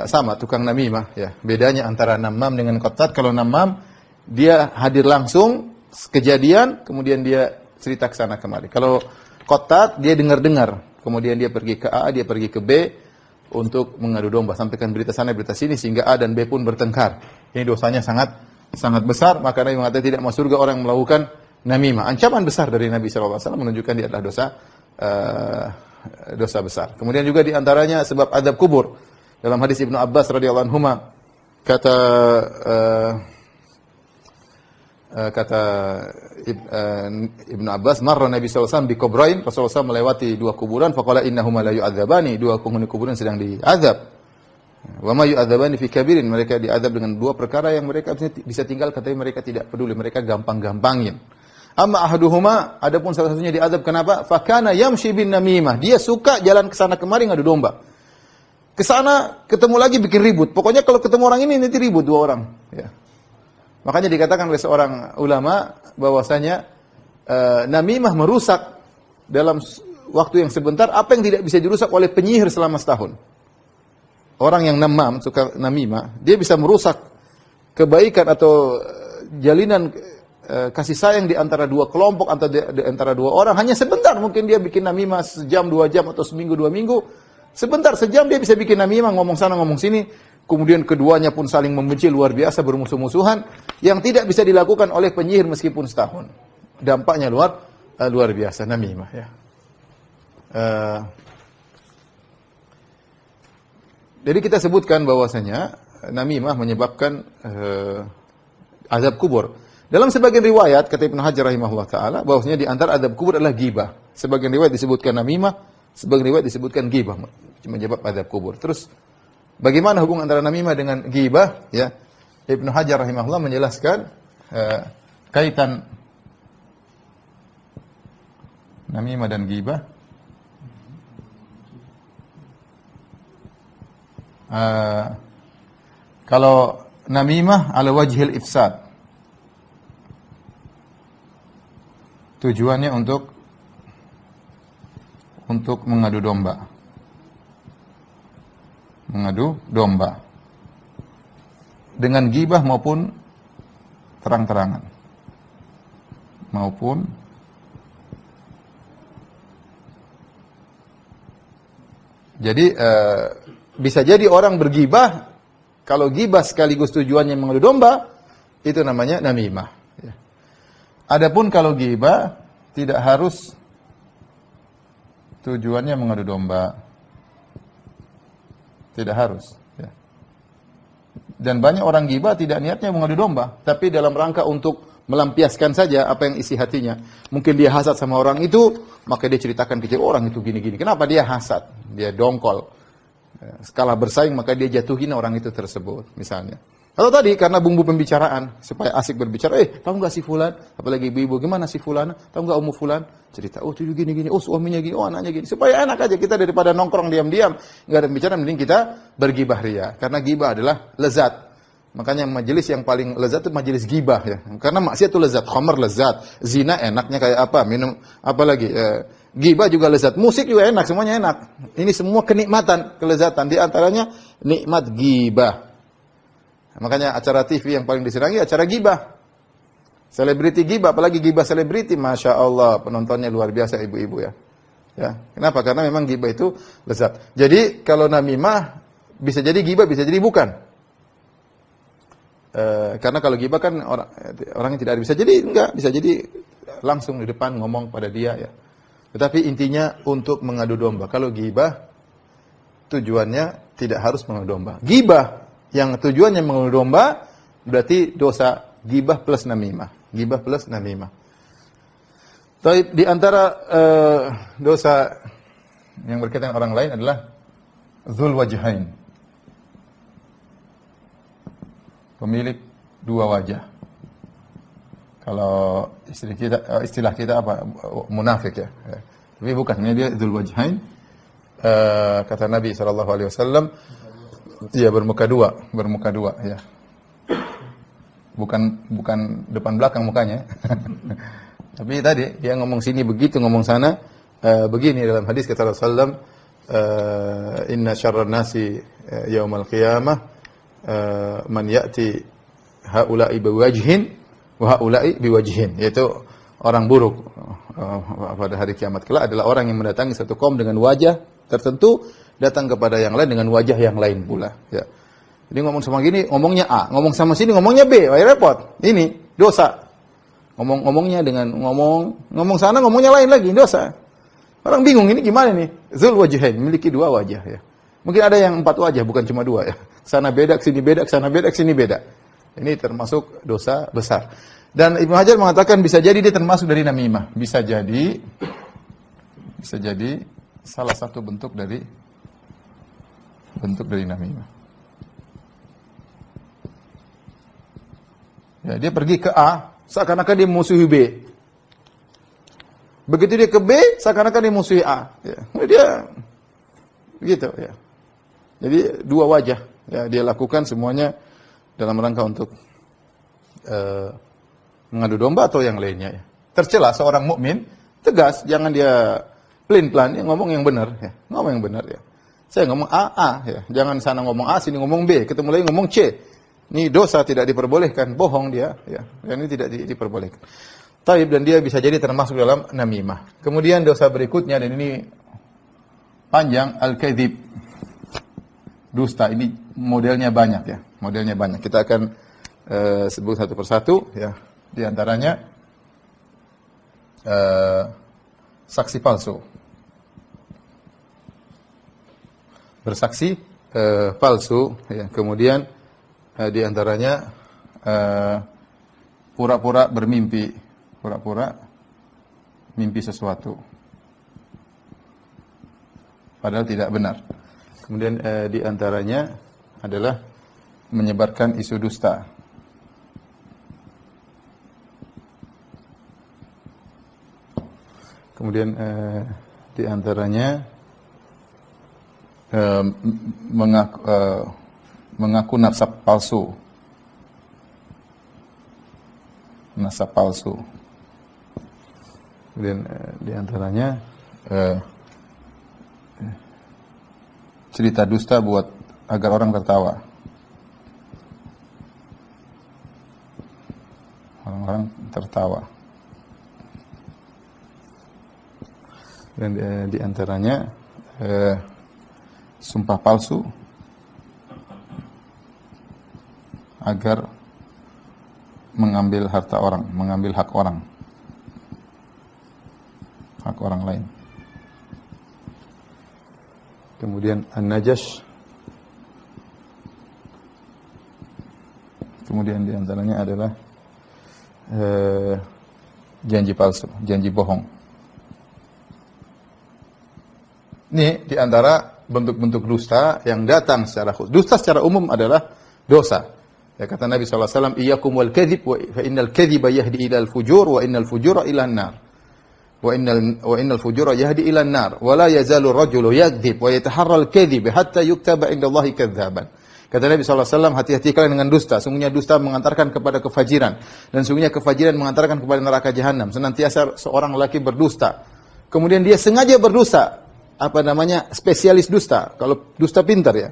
sama tukang namimah, ya. Bedanya antara namam dengan qattat, kalau namam dia hadir langsung kejadian, kemudian dia cerita ke sana kemari. Kalau qattat dia dengar-dengar, kemudian dia pergi ke A, dia pergi ke B untuk mengadu domba, sampaikan berita sana berita sini sehingga A dan B pun bertengkar. Ini dosanya sangat besar, maka Nabi mengatakan tidak masuk surga orang yang melakukan namimah. Ancaman besar dari Nabi SAW menunjukkan dia adalah dosa besar. Kemudian juga di antaranya sebab azab kubur. Dalam hadis Ibnu Abbas radhiyallahu anhuma kata Ibnu Abbas, marra Nabi SAW bi kubrain, Rasulullah SAW melewati dua kuburan, faqala innahuma la yu'adzabani, dua penghuni kuburan sedang diazab. Wa ma yu'adzabani fi kabirin, mereka diazab dengan dua perkara yang mereka bisa tinggal, katanya mereka tidak peduli, mereka gampang-gampangin. Amma ahaduhuma, adapun salah satunya diazab kenapa? Fakana yamshi bin namimah, dia suka jalan ke sana kemari ngadu domba. Ke sana ketemu lagi bikin ribut. Pokoknya kalau ketemu orang ini nanti ribut dua orang, ya. Makanya dikatakan oleh seorang ulama bahwasanya namimah merusak dalam waktu yang sebentar apa yang tidak bisa dirusak oleh penyihir selama setahun. Orang yang namam, suka namimah, dia bisa merusak kebaikan atau jalinan kasih sayang di antara dua kelompok, atau di antara dua orang hanya sebentar. Mungkin dia bikin namimah sejam, 2 jam atau seminggu, 2 minggu. Sebentar, sejam dia bisa bikin namimah, ngomong sana ngomong sini. Kemudian keduanya pun saling membenci luar biasa, bermusuh-musuhan yang tidak bisa dilakukan oleh penyihir meskipun setahun. Dampaknya luar biasa namimah, ya. Jadi kita sebutkan bahwasanya namimah menyebabkan azab kubur. Dalam sebagian riwayat kata Ibnu Hajar rahimahullah taala bahwasanya di antara azab kubur adalah ghibah. Sebagian riwayat disebutkan namimah, sebagian riwayat disebutkan ghibah menyebab azab kubur. Terus bagaimana hubungan antara namimah dengan ghibah? Ya, Ibnu Hajar rahimahullah menjelaskan kaitan namimah dan ghibah. Kalau namimah ala wajhil ifsad, tujuannya untuk mengadu domba. Mengadu domba. Dengan ghibah maupun terang-terangan. Maupun jadi bisa jadi orang bergibah, kalau gibah sekaligus tujuannya mengadu domba, itu namanya namimah. Ya. Adapun kalau gibah tidak harus tujuannya mengadu domba, tidak harus. Ya. Dan banyak orang gibah tidak niatnya mengadu domba, tapi dalam rangka untuk melampiaskan saja apa yang isi hatinya. Mungkin dia hasad sama orang itu, maka dia ceritakan ke orang itu gini-gini. Kenapa dia hasad? Dia dongkol. Skala bersaing, maka dia jatuhin orang itu tersebut, misalnya. Atau tadi karena bumbu pembicaraan, supaya asik berbicara, tahu nggak si fulan, apalagi ibu-ibu, gimana si fulan, tahu nggak Ummu fulan, cerita, oh tuh gini-gini, oh suaminya gini, oh anaknya gini, supaya enak aja kita daripada nongkrong diam-diam, nggak ada pembicaraan, mending kita bergibah ria, karena gibah adalah lezat. Makanya majelis yang paling lezat itu majelis gibah, ya, karena maksiat itu lezat, khamar lezat, zina enaknya kayak apa, minum apa lagi, gibah juga lezat, musik juga enak, semuanya enak. Ini semua kenikmatan, kelezatan. Di antaranya nikmat gibah. Makanya acara TV yang paling disenangi acara gibah. Selebriti gibah, apalagi gibah selebriti, Masya Allah, penontonnya luar biasa ibu-ibu ya. Ya, kenapa? Karena memang gibah itu lezat. Jadi kalau namimah bisa jadi gibah, bisa jadi bukan. Karena kalau gibah kan orang yang tidak ada, bisa jadi enggak, bisa jadi langsung di depan ngomong pada dia ya. Tetapi intinya untuk mengadu domba. Kalau gibah tujuannya tidak harus mengadu domba. Gibah yang tujuannya mengadu domba berarti dosa gibah plus namimah. Gibah plus namimah. Tapi di antara dosa yang berkaitan dengan orang lain adalah dzul wajhain. Pemilik dua wajah. Kalau istilah kita apa? Munafik ya. Tapi bukan, ini dia dzul wajhain. kata Nabi SAW, ya bermuka dua ya. Bukan depan belakang mukanya. Tapi tadi dia ngomong sini begitu, ngomong sana begini. Dalam hadis kata Rasulullah, inna syarran nasi yaumal qiyamah man ya'ti haula'i biwajhin wa haula'i biwajhin, yaitu orang buruk pada hari kiamat kelak adalah orang yang mendatangi satu kaum dengan wajah tertentu, datang kepada yang lain dengan wajah yang lain pula ya. Jadi ngomong sama gini ngomongnya A, ngomong sama sini ngomongnya B, wah repot. Ini dosa. Ngomongnya dengan ngomong sana ngomongnya lain lagi, dosa. Orang bingung ini gimana nih? Zul wajhain, memiliki dua wajah ya. Mungkin ada yang 4 wajah, bukan cuma 2 ya. Sana beda, sini beda, sana beda, sini beda. Ini termasuk dosa besar. Dan Ibnu Hajar mengatakan bisa jadi dia termasuk dari namimah. Bisa jadi salah satu bentuk dari namimah. Ya, dia pergi ke A, seakan-akan dia musuhi B. Begitu dia ke B, seakan-akan dia musuhi A. Ya, dia begitu ya. Jadi 2 wajah. Ya, dia lakukan semuanya dalam rangka untuk mengadu domba atau yang lainnya. Ya. Tercela seorang mukmin tegas, jangan dia pelin-pelan, ya, ngomong yang benar. Ya. Ngomong yang benar ya. Saya ngomong A, ya. Jangan sana ngomong A, sini ngomong B, ketemu lagi ngomong C. Ini dosa, tidak diperbolehkan, bohong dia, ya. Ini tidak diperbolehkan. Taib, dan dia bisa jadi termasuk dalam namimah. Kemudian dosa berikutnya, dan ini panjang, al-kadzib. Dusta, ini modelnya banyak ya. Modelnya banyak. Kita akan sebut satu persatu ya. Di antaranya saksi palsu. Bersaksi palsu ya. Kemudian di antaranya pura-pura bermimpi, pura-pura mimpi sesuatu padahal tidak benar. Kemudian di antaranya adalah menyebarkan isu dusta. Kemudian di antaranya mengaku nasab palsu. Nasab palsu. Kemudian di antaranya cerita dusta buat agar orang tertawa. Orang-orang tertawa. Dan di antaranya sumpah palsu agar mengambil harta orang, mengambil hak orang lain. Kemudian an-najash. Kemudian di antaranya adalah janji palsu, janji bohong. Ini di antara bentuk-bentuk dusta yang datang secara khusus. Dusta secara umum adalah dosa. Ya, kata Nabi SAW, iyyakum wal kadhib fa innal kadhiba yahdi ilal fujur wa innal fujura ilan nar. Wa innal fujura yahdi ilan nar. Wa la yazalu rajulu yakdzib wa yataharra al-kadhib hatta yuktaba indallahi kadzaban. Kata Nabi SAW, hati-hati kalian dengan dusta. Sungguhnya dusta mengantarkan kepada kefajiran. Dan sungguhnya kefajiran mengantarkan kepada neraka jahanam. Senantiasa seorang lelaki berdusta. Kemudian dia sengaja berdusta. Spesialis dusta. Kalau dusta pintar ya.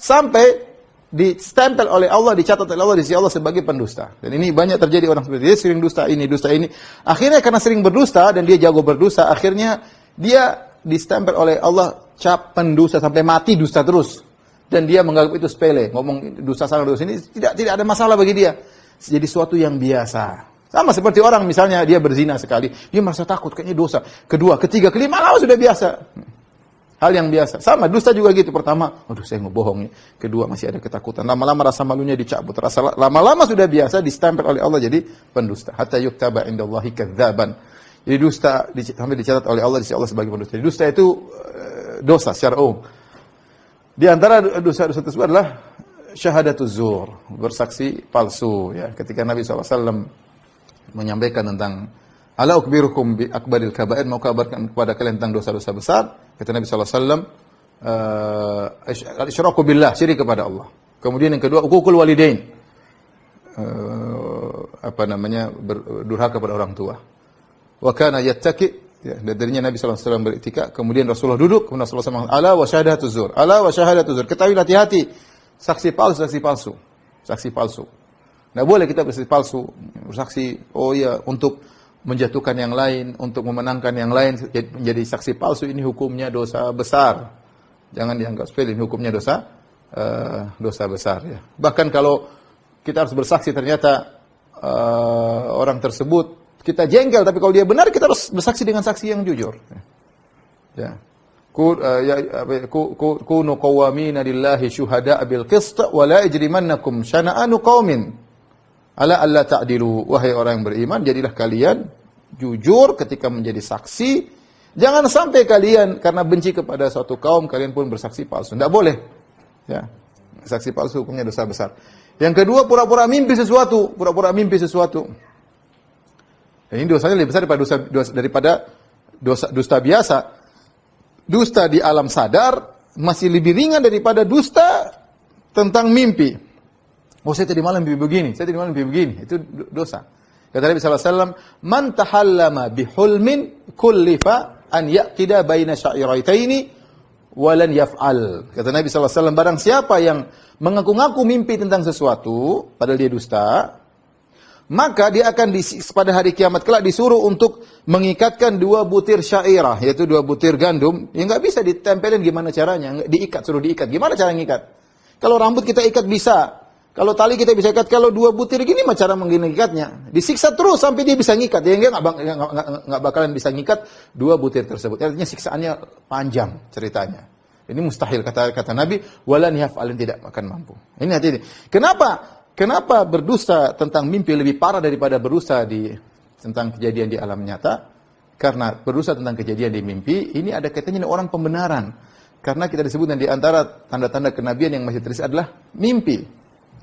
Sampai distempel oleh Allah, dicatat oleh Allah di sisi Allah sebagai pendusta. Dan ini banyak terjadi orang seperti dia sering dusta ini. Akhirnya karena sering berdusta dan dia jago berdusta, akhirnya dia distempel oleh Allah cap pendusta sampai mati dusta terus. Dan dia menganggap itu sepele, ngomong dusta sana dusta sini tidak ada masalah bagi dia. Jadi suatu yang biasa. Sama seperti orang misalnya dia berzina sekali, dia merasa takut kayaknya dosa. Kedua, ketiga, kelima, lama sudah biasa. Hal yang biasa. Sama, dusta juga gitu. Pertama, aduh saya ngebohong nih. Kedua, masih ada ketakutan. Lama-lama rasa malunya dicabut. Lama-lama sudah biasa, distempel oleh Allah jadi pendusta. Hatta yuktaba indallahi kadzaban. Jadi dusta sampai dicatat oleh Allah di sisi Allah sebagai pendusta. Jadi dusta itu dosa secara umum. Di antara dosa-dosa tersebut adalah syahadatuz zur, bersaksi palsu. Ya, ketika Nabi SAW menyampaikan tentang Ala ukbirukum bi akbaril kaba'ir, mau kabarkan kepada kalian tentang dosa-dosa besar? Kata Nabi sallallahu alaihi wasallam, al-isyraku billah, syirik kepada Allah. Kemudian yang kedua, uququl walidain. Durhaka kepada orang tua. Wa kana yattaki, ya, darinya Nabi sallallahu alaihi wasallam beriktikaf, kemudian Rasulullah duduk, kemudian Rasulullah SAW, ala wa syahadatuz zur. Ala wa syahadatuz zur. Ketahui, hati-hati. Saksi palsu. Enggak boleh kita bersaksi palsu, bersaksi untuk menjatuhkan yang lain, untuk memenangkan yang lain, menjadi saksi palsu. Ini hukumnya dosa besar. Jangan dianggap sepele, ini hukumnya dosa besar, ya. Bahkan kalau kita harus bersaksi ternyata orang tersebut kita jengkel, tapi kalau dia benar kita harus bersaksi dengan saksi yang jujur. Ya. Kunu qawwamina lillahi syuhada'a bil qist wa la yajrimannakum syana'anu qaumin ala alla ta'dilu. Wahai orang yang beriman, jadilah kalian jujur ketika menjadi saksi. Jangan sampai kalian karena benci kepada suatu kaum kalian pun bersaksi palsu. Tidak boleh. Ya. Saksi palsu hukumnya dosa besar. Yang kedua, pura-pura mimpi sesuatu. Dan ini dosanya lebih besar daripada dusta biasa. Dusta di alam sadar masih lebih ringan daripada dusta tentang mimpi. Oh, saya tadi malam mimpi begini. Itu dosa. Kata Nabi sallallahu alaihi wasallam, "Man tahallama bihulmin kullifa an yaqida baina sya'iraitaini walan yaf'al." Kata Nabi sallallahu alaihi wasallam, barang siapa yang mengaku-ngaku mimpi tentang sesuatu padahal dia dusta, maka dia akan pada hari kiamat kelak disuruh untuk mengikatkan 2 butir syairah, yaitu 2 butir gandum, yang enggak bisa ditempelin. Gimana caranya? Suruh diikat. Gimana cara ngikat? Kalau rambut kita ikat bisa. Kalau tali kita bisa ikat, kalau 2 butir gini mah cara mengikatnya. Disiksa terus sampai dia bisa ngikat. Dia enggak bakalan bisa ngikat 2 butir tersebut. Artinya siksaannya panjang ceritanya. Ini mustahil kata Nabi, walan yaf'alin, tidak akan mampu. Ini hati-hati. Kenapa berdusta tentang mimpi lebih parah daripada berdusta tentang kejadian di alam nyata? Karena berdusta tentang kejadian di mimpi ini ada kaitannya dengan orang pembenaran. Karena kita disebutkan di antara tanda-tanda kenabian yang masih terisi adalah mimpi.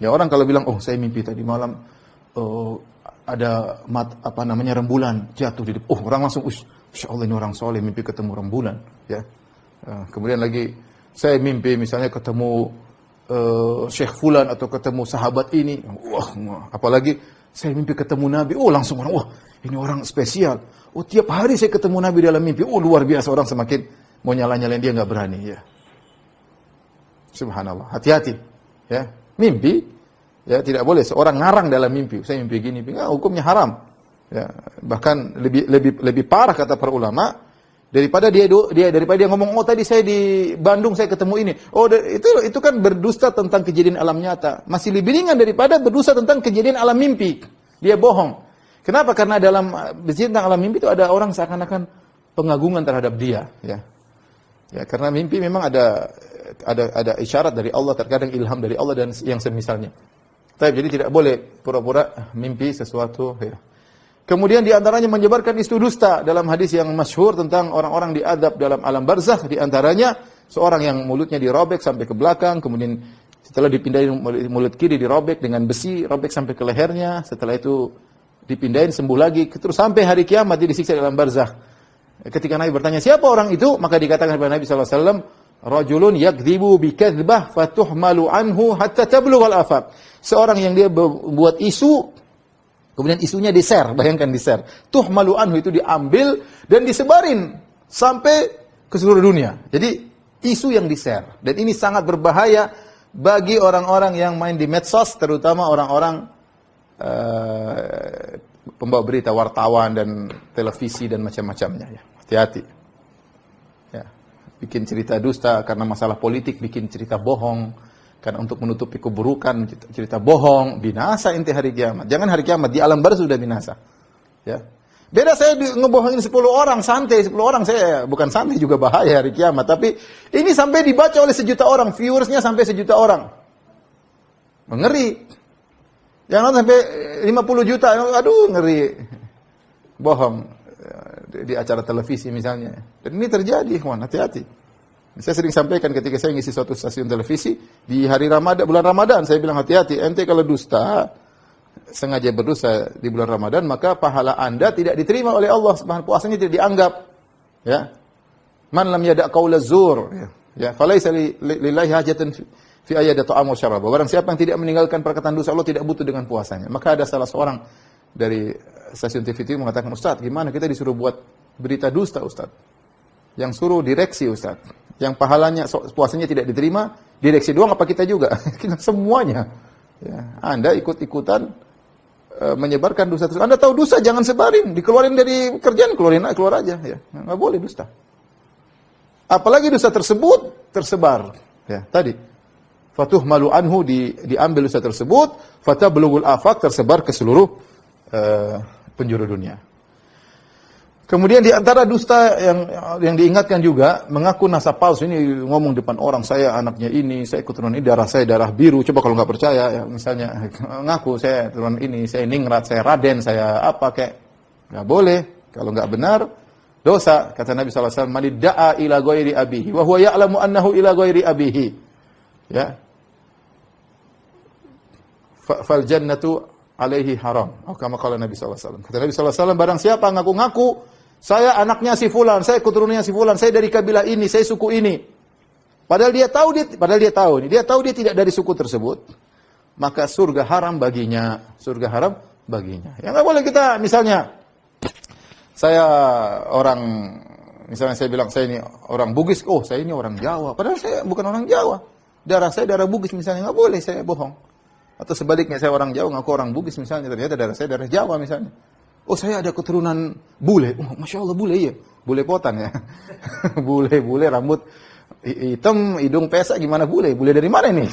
Ya, orang kalau bilang, oh saya mimpi tadi malam ada rembulan jatuh di depan. Oh, orang langsung, Masya Allah ini orang soleh mimpi ketemu rembulan. Ya. Kemudian lagi saya mimpi misalnya ketemu Syekh Fulan atau ketemu sahabat ini. Wah, apalagi saya mimpi ketemu Nabi. Oh, langsung orang, wah ini orang spesial. Oh, tiap hari saya ketemu Nabi dalam mimpi. Oh, luar biasa. Orang semakin mau nyala-nyalain, dia nggak berani. Ya. Subhanallah. Hati-hati. Ya. Mimpi, ya tidak boleh seorang ngarang dalam mimpi. Saya mimpi gini, hukumnya haram. Ya, bahkan lebih parah kata para ulama daripada dia ngomong, oh tadi saya di Bandung saya ketemu ini. Oh, itu kan berdusta tentang kejadian alam nyata. Masih lebih ringan daripada berdusta tentang kejadian alam mimpi. Dia bohong. Kenapa? Karena dalam bercerita tentang alam mimpi itu ada orang seakan-akan pengagungan terhadap dia. Ya, karena mimpi memang ada isyarat dari Allah, terkadang ilham dari Allah dan yang semisalnya. Jadi tidak boleh pura-pura mimpi sesuatu. Ya. Kemudian diantaranya menyebarkan isu dusta dalam hadis yang masyhur tentang orang-orang diadab dalam alam barzakh. Diantaranya seorang yang mulutnya dirobek sampai ke belakang, kemudian setelah dipindahin mulut kiri dirobek dengan besi, robek sampai ke lehernya. Setelah itu dipindahin sembuh lagi, terus sampai hari kiamat dia disiksa dalam barzakh. Ketika Nabi bertanya siapa orang itu, maka dikatakan kepada Nabi sallallahu alaihi wasallam, rajulun yakdzibu bi kadzbah fatuhmalu anhu hatta tablughal afaq. Seorang yang dia buat isu, kemudian isunya di-share, bayangkan di-share. Tuhmalu anhu itu diambil dan disebarin sampai ke seluruh dunia. Jadi isu yang di-share, dan ini sangat berbahaya bagi orang-orang yang main di medsos, terutama orang-orang pembawa berita, wartawan dan televisi dan macam-macamnya. Ya, hati-hati. Ya, bikin cerita dusta karena masalah politik, bikin cerita bohong karena untuk menutupi keburukan, cerita bohong, binasa inti hari kiamat. Jangan hari kiamat, di alam barzakh sudah binasa. Ya. Beda saya ngebohongin 10 orang, santai 10 orang, saya bukan santai juga bahaya hari kiamat, tapi ini sampai dibaca oleh 1 juta orang, viewersnya sampai 1 juta orang. Ngeri. Yang nonton sampai 50 juta, aduh ngeri. Bohong di acara televisi misalnya. Dan ini terjadi, kawan, hati-hati. Saya sering sampaikan ketika saya ngisi suatu stasiun televisi di hari Ramadan, bulan Ramadan, saya bilang hati-hati, ente kalau dusta sengaja berdosa di bulan Ramadan, maka pahala Anda tidak diterima oleh Allah Subhanahu, puasanya tidak dianggap. Ya. Man lam yada' qaula zur, ya, falaisa lillahi hajatun fi ayyada ta'am wa syarab. Barang siapa yang tidak meninggalkan perkataan dosa, Allah tidak butuh dengan puasanya. Maka ada salah seorang dari stasiun TV itu mengatakan, "Ustaz, gimana kita disuruh buat berita dusta, Ustaz? Yang suruh direksi, Ustaz. Yang pahalanya puasanya tidak diterima, direksi doang apa kita juga?" Kita semuanya. Ya, Anda ikut-ikutan menyebarkan dusta tersebut. Anda tahu dusta, jangan sebarin, dikeluarin dari kerjaan, keluar aja, ya. Enggak boleh dusta. Apalagi dusta tersebut tersebar, ya. Tadi fatuhmalu anhu, diambil dusta tersebut, fatablugul afaq, tersebar ke seluruh penjuru dunia. Kemudian di antara dusta yang diingatkan juga, mengaku nasab palsu. Ini ngomong depan orang, saya anaknya ini, saya keturunan ini, darah saya darah biru. Coba kalau nggak percaya, ya, misalnya ngaku saya keturunan ini, saya ningrat, saya raden, saya apa, kayak nggak boleh. Kalau nggak benar, dosa. Kata Nabi SAW, "Man da'a ila ghairi abihi wa huwa ya'lamu annahu ila ghairi abihi." Ya. Fal jannatu alaihi haram. Oh, kama qala Nabi SAW. Kata Nabi SAW, barang siapa ngaku-ngaku, saya anaknya si fulan, saya keturunannya si fulan, saya dari kabilah ini, saya suku ini. Padahal dia tahu dia tidak dari suku tersebut, maka surga haram baginya. Surga haram baginya. Ya nggak boleh kita, misalnya saya bilang saya ini orang Bugis, oh saya ini orang Jawa, padahal saya bukan orang Jawa. Darah saya darah Bugis misalnya, nggak boleh saya bohong. Atau sebaliknya, saya orang Jawa ngaku orang Bugis misalnya, ternyata darah saya darah Jawa misalnya. Oh saya ada keturunan bule, oh, Masya Allah bule, ya, bule potan ya. bule rambut hitam, hidung pesek, gimana bule dari mana ini?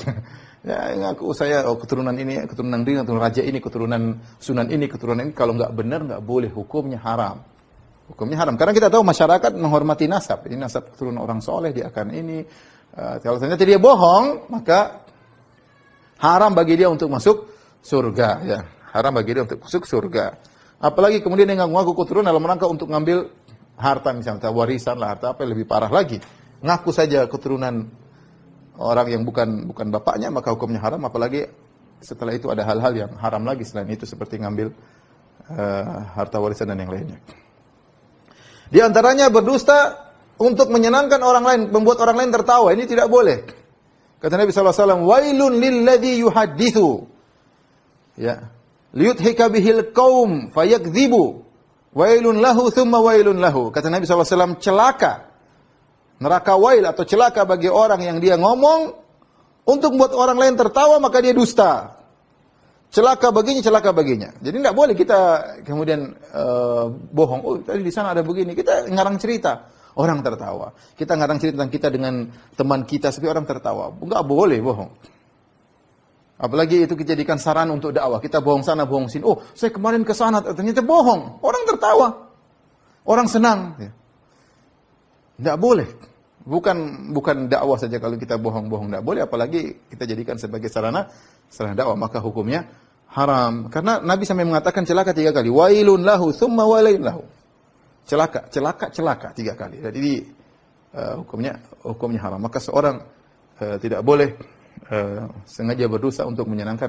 Ya ngaku saya keturunan ini, keturunan ini, keturunan raja ini, keturunan sunan ini, keturunan ini. Kalau nggak benar nggak boleh, hukumnya haram. Hukumnya haram, karena kita tahu masyarakat menghormati nasab. Ini nasab keturunan orang soleh, dia akan ini. Kalau ternyata dia bohong, maka haram bagi dia untuk masuk surga. Ya, haram bagi dia untuk masuk surga. Apalagi kemudian yang ngaku keturunan dalam rangka untuk ngambil harta, misalnya warisan lah, harta apa yang lebih parah lagi. Ngaku saja keturunan orang yang bukan bapaknya, maka hukumnya haram. Apalagi setelah itu ada hal-hal yang haram lagi selain itu, seperti ngambil harta warisan dan yang lainnya. Di antaranya berdusta untuk menyenangkan orang lain, membuat orang lain tertawa. Ini tidak boleh. Kata Nabi SAW, "Wailun lilladzi yuhaddithu." Ya. "Liyudhika bihil qaum fayakdzibu. Wailun lahu thumma wailun lahu." Kata Nabi SAW, celaka. Neraka wail atau celaka bagi orang yang dia ngomong untuk membuat orang lain tertawa, maka dia dusta. Celaka baginya. Jadi tidak boleh kita kemudian bohong. Oh, tadi di sana ada begini. Kita ngarang cerita, orang tertawa. Kita ngarang cerita tentang kita dengan teman kita, supaya orang tertawa. Enggak boleh bohong. Apalagi itu kita jadikan saran untuk dakwah. Kita bohong sana, bohong sini. Oh, saya kemarin ke sana, ternyata bohong. Orang tertawa. Orang senang. Tidak boleh. Bukan dakwah saja kalau kita bohong-bohong. Tidak boleh, apalagi kita jadikan sebagai sarana dakwah. Maka hukumnya haram. Karena Nabi sampai mengatakan celaka 3 kali. Wailun lahu, thumma wailun lahu. Celaka 3 kali. Jadi hukumnya haram. Maka seorang tidak boleh sengaja berdosa untuk menyenangkan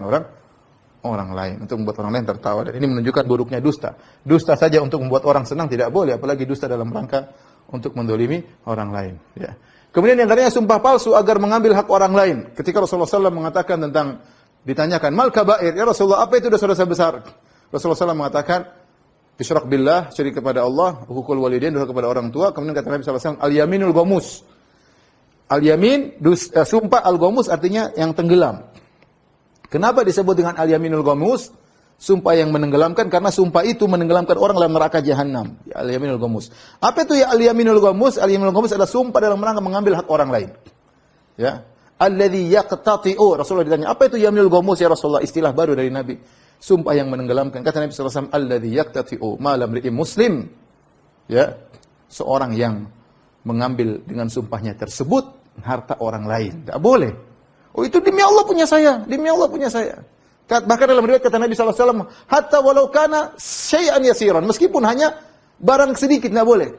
orang lain, untuk membuat orang lain tertawa. Dan ini menunjukkan buruknya dusta. Dusta saja untuk membuat orang senang tidak boleh, apalagi dusta dalam rangka untuk mendolimi orang lain. Ya. Kemudian yang tadinya sumpah palsu agar mengambil hak orang lain. Ketika Rasulullah SAW mengatakan tentang, ditanyakan, "Mal kabair?" Ya Rasulullah, apa itu dosa-dosa besar? Rasulullah SAW mengatakan, "Isyrak billah," syirik kepada Allah, hukul walidain, dosa kepada orang tua. Kemudian kata Nabi SAW, "Al-yaminul ghamus." Al-yamin, sumpah al-ghamus artinya yang tenggelam. Kenapa disebut dengan al-yaminul ghamus? Sumpah yang menenggelamkan, karena sumpah itu menenggelamkan orang dalam neraka jahanam. Ya, al-yaminul ghamus. Apa itu ya al-yaminul ghamus? Al-yaminul ghamus adalah sumpah dalam rangka mengambil hak orang lain. Ya. Alladzi yaqtati'u. Rasulullah ditanya, apa itu yaminul ghamus ya Rasulullah? Istilah baru dari Nabi. Sumpah yang menenggelamkan. Kata Nabi SAW, alladzi yaqtati'u ma lam ri'im muslim. Ya. Seorang yang mengambil dengan sumpahnya tersebut harta orang lain. Tidak boleh. Oh itu demi Allah punya saya. Demi Allah punya saya. Bahkan dalam riwayat kata Nabi SAW, hatta walau kana syai'an yasiran. Meskipun hanya barang sedikit, tidak boleh.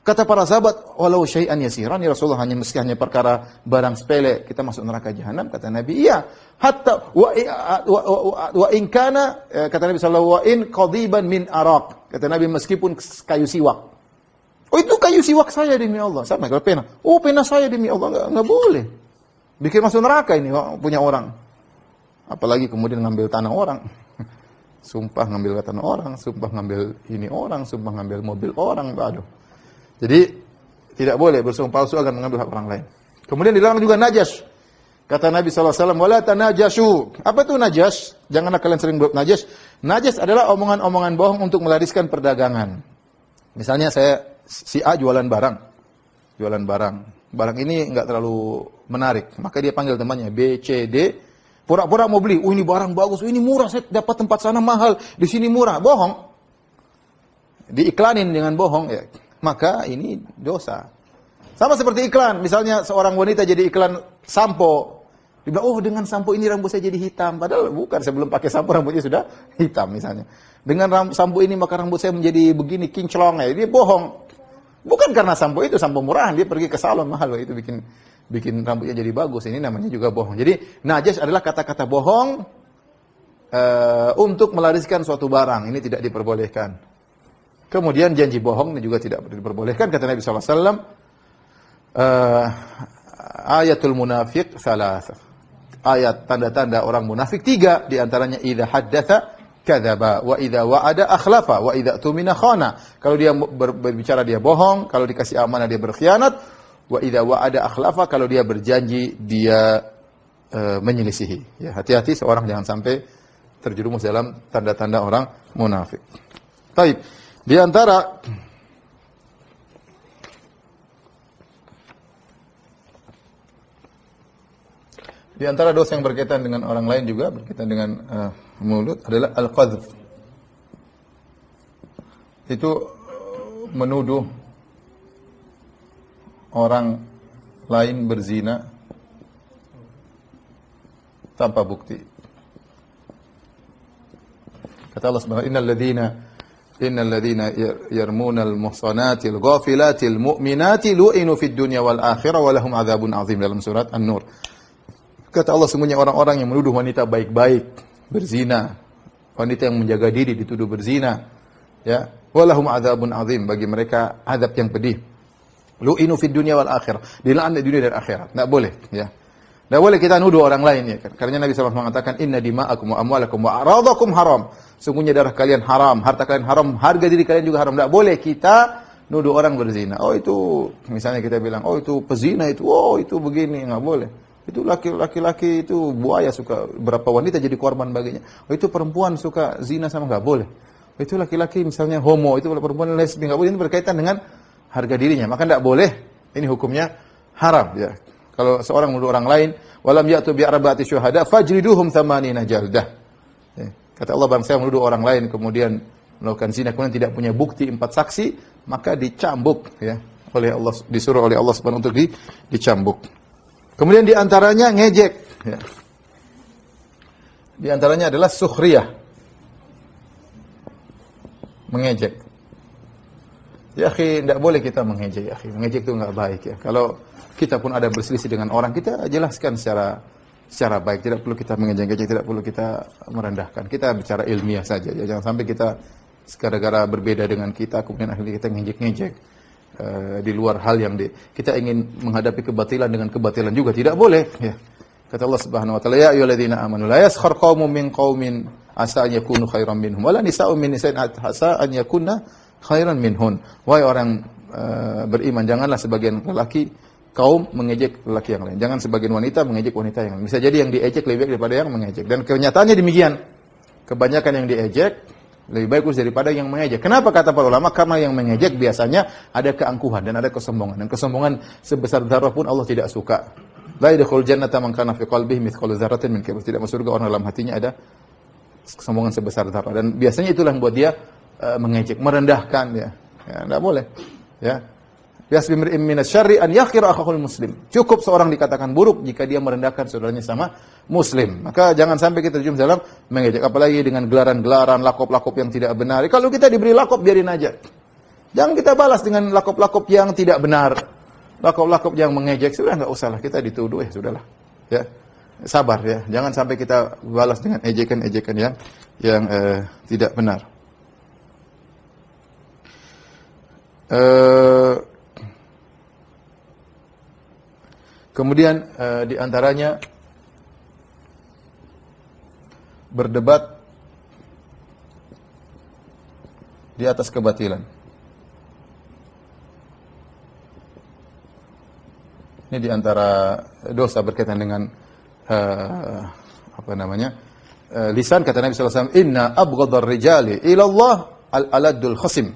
Kata para sahabat, walau syai'an yasiran, ya Rasulullah, hanya perkara barang sepele kita masuk neraka jahanam. Kata Nabi, iya. Hatta wa in kana, kata Nabi sallallahu wa in qadiban min araq. Kata Nabi, meskipun kayu siwak. Oh, itu kayu siwak saya demi Allah. Sama kalau pena. Oh, pena saya demi Allah. Enggak boleh. Bikin masuk neraka ini punya orang. Apalagi kemudian ngambil tanah orang. Sumpah ngambil tanah orang, sumpah ngambil ini orang, sumpah ngambil mobil orang. Aduh. Jadi tidak boleh bersumpah palsu agar mengambil hak orang lain. Kemudian dilarang juga najas. Kata Nabi SAW, wala tanajashu. Apa itu najas? Janganlah kalian sering berbuat najas. Najas adalah omongan-omongan bohong untuk melariskan perdagangan. Misalnya si A jualan barang. Barang ini enggak terlalu menarik. Maka dia panggil temannya B, C, D. Pura-pura mau beli. Oh, ini barang bagus. Oh, ini murah. Saya dapat tempat sana mahal. Di sini murah. Bohong. Diiklanin dengan bohong. Ya. Maka ini dosa. Sama seperti iklan. Misalnya seorang wanita jadi iklan sampo. Dia bilang, oh dengan sampo ini rambut saya jadi hitam. Padahal bukan, sebelum pakai sampo rambutnya sudah hitam misalnya. Dengan sampo ini maka rambut saya menjadi begini, kinclong. Ya. Dia bohong. Bukan karena sampo itu, sampo murahan. Dia pergi ke salon mahal. Itu bikin rambutnya jadi bagus. Ini namanya juga bohong. Jadi najas adalah kata-kata bohong untuk melariskan suatu barang. Ini tidak diperbolehkan. Kemudian janji bohong ini juga tidak diperbolehkan. Kata Nabi SAW, ayatul munafiq salas. Ayat tanda-tanda orang munafik 3. Di antaranya, idza haddatsa kadzaba, wa idza wa'ada akhlafa, wa idza tumina khana. Kalau dia berbicara dia bohong, kalau dikasih amanah dia berkhianat, wa idza wa'ada akhlafa, kalau dia berjanji dia menyelisihi. Ya, hati-hati seorang jangan sampai terjerumus dalam tanda-tanda orang munafik. Baik. Di antara dosa yang berkaitan dengan orang lain juga berkaitan dengan mulut adalah al-qadhf. Itu menuduh orang lain berzina tanpa bukti. Kata Allah Subhanahu wa ta'ala, innal ladzina yarmuna al-muhsanati al-ghafilati al-mu'minati lu'inu fid dunya wal akhirah wa lahum adzabun 'adzim, dalam surat An-Nur. Kata Allah, sungguhnya orang-orang yang menuduh wanita baik-baik berzina, wanita yang menjaga diri dituduh berzina, ya, wa lahum adzabun 'adzim, bagi mereka azab yang pedih. Lu'inu fid dunya wal akhirah, dilaknat di dunia dan akhirat. Enggak boleh, ya. Enggak boleh kita nuduh orang lain, ya kan. Karena Nabi SAW mengatakan, inna dima'akum wa amwalakum wa a'radakum haram. Sungguhnya darah kalian haram, harta kalian haram, harga diri kalian juga haram. Tidak boleh kita nuduh orang berzina. Oh itu, misalnya kita bilang, oh itu pezina itu, oh itu begini, nggak boleh. Itu laki-laki itu buaya, suka berapa wanita jadi korban baginya. Oh itu perempuan suka zina sama, nggak boleh. Oh, itu laki-laki misalnya homo, itu perempuan lesbi, nggak boleh. Ini berkaitan dengan harga dirinya, maka tidak boleh. Ini hukumnya haram. Ya. Kalau seorang menuduh orang lain, walam ya'tu bi'arba'ati syuhada fajliduhum thamanina jaldah. Ya. Kata Allah, bangsa yang menuduh orang lain kemudian melakukan zina kemudian tidak punya bukti 4 saksi, maka dicambuk, ya, oleh Allah, disuruh oleh Allah Subhanahu untuk dicambuk. Kemudian di antaranya ngejek, ya. Di antaranya adalah sukhriyah. Mengejek. Ya akhi, tidak boleh kita mengejek, ya akhi. Mengejek itu enggak baik, ya. Kalau kita pun ada berselisih dengan orang, kita jelaskan secara baik, tidak perlu kita mengejek-ejek, tidak perlu kita merendahkan. Kita bicara ilmiah saja, ya. Jangan sampai kita gara-gara berbeda dengan kita kemudian akhirnya kita ngejek-ngejek di luar hal yang kita ingin menghadapi kebatilan dengan kebatilan juga tidak boleh, ya. Kata Allah Subhanahu wa taala, ya ayyuhalladzina amanu la yaskhar qaumun min qaumin asa an yakunu khairan minhum wala nisa'un min nisa'in asa an yakunna khairan minhun. Wahai orang beriman, janganlah sebagian lelaki kaum mengejek lelaki yang lain. Jangan sebagian wanita mengejek wanita yang lain. Bisa jadi yang diejek lebih baik daripada yang mengejek. Dan kenyataannya demikian. Kebanyakan yang diejek lebih baik daripada yang mengejek. Kenapa kata para ulama? Karena yang mengejek biasanya ada keangkuhan dan ada kesombongan. Dan kesombongan sebesar dzarrah pun Allah tidak suka. La yadkhul jannata man kana fi qalbihi mithqalu dzarratin min kibr. Tidak masuk surga orang dalam hatinya ada kesombongan sebesar dzarrah. Dan biasanya itulah yang membuat dia mengejek, merendahkan, ya. Ya, enggak boleh. Ya. Yasbimir minas syarri an yakhira akhul muslim. Cukup seorang dikatakan buruk jika dia merendahkan saudaranya sama muslim. Maka jangan sampai kita terjun dalam mengejek, apalagi dengan gelaran-gelaran, lakop-lakop yang tidak benar. Kalau kita diberi lakop, biarin aja. Jangan kita balas dengan lakop-lakop yang tidak benar, lakop-lakop yang mengejek. Sudah nggak usah lah, kita dituduh ya sudahlah. Ya, sabar ya. Jangan sampai kita balas dengan ejekan-ejekan yang tidak benar. Kemudian di antaranya berdebat di atas kebatilan. Ini di antara dosa berkaitan dengan lisan. Kata Nabi SAW, Inna abghadar rijali ilallah al-aladul khasim.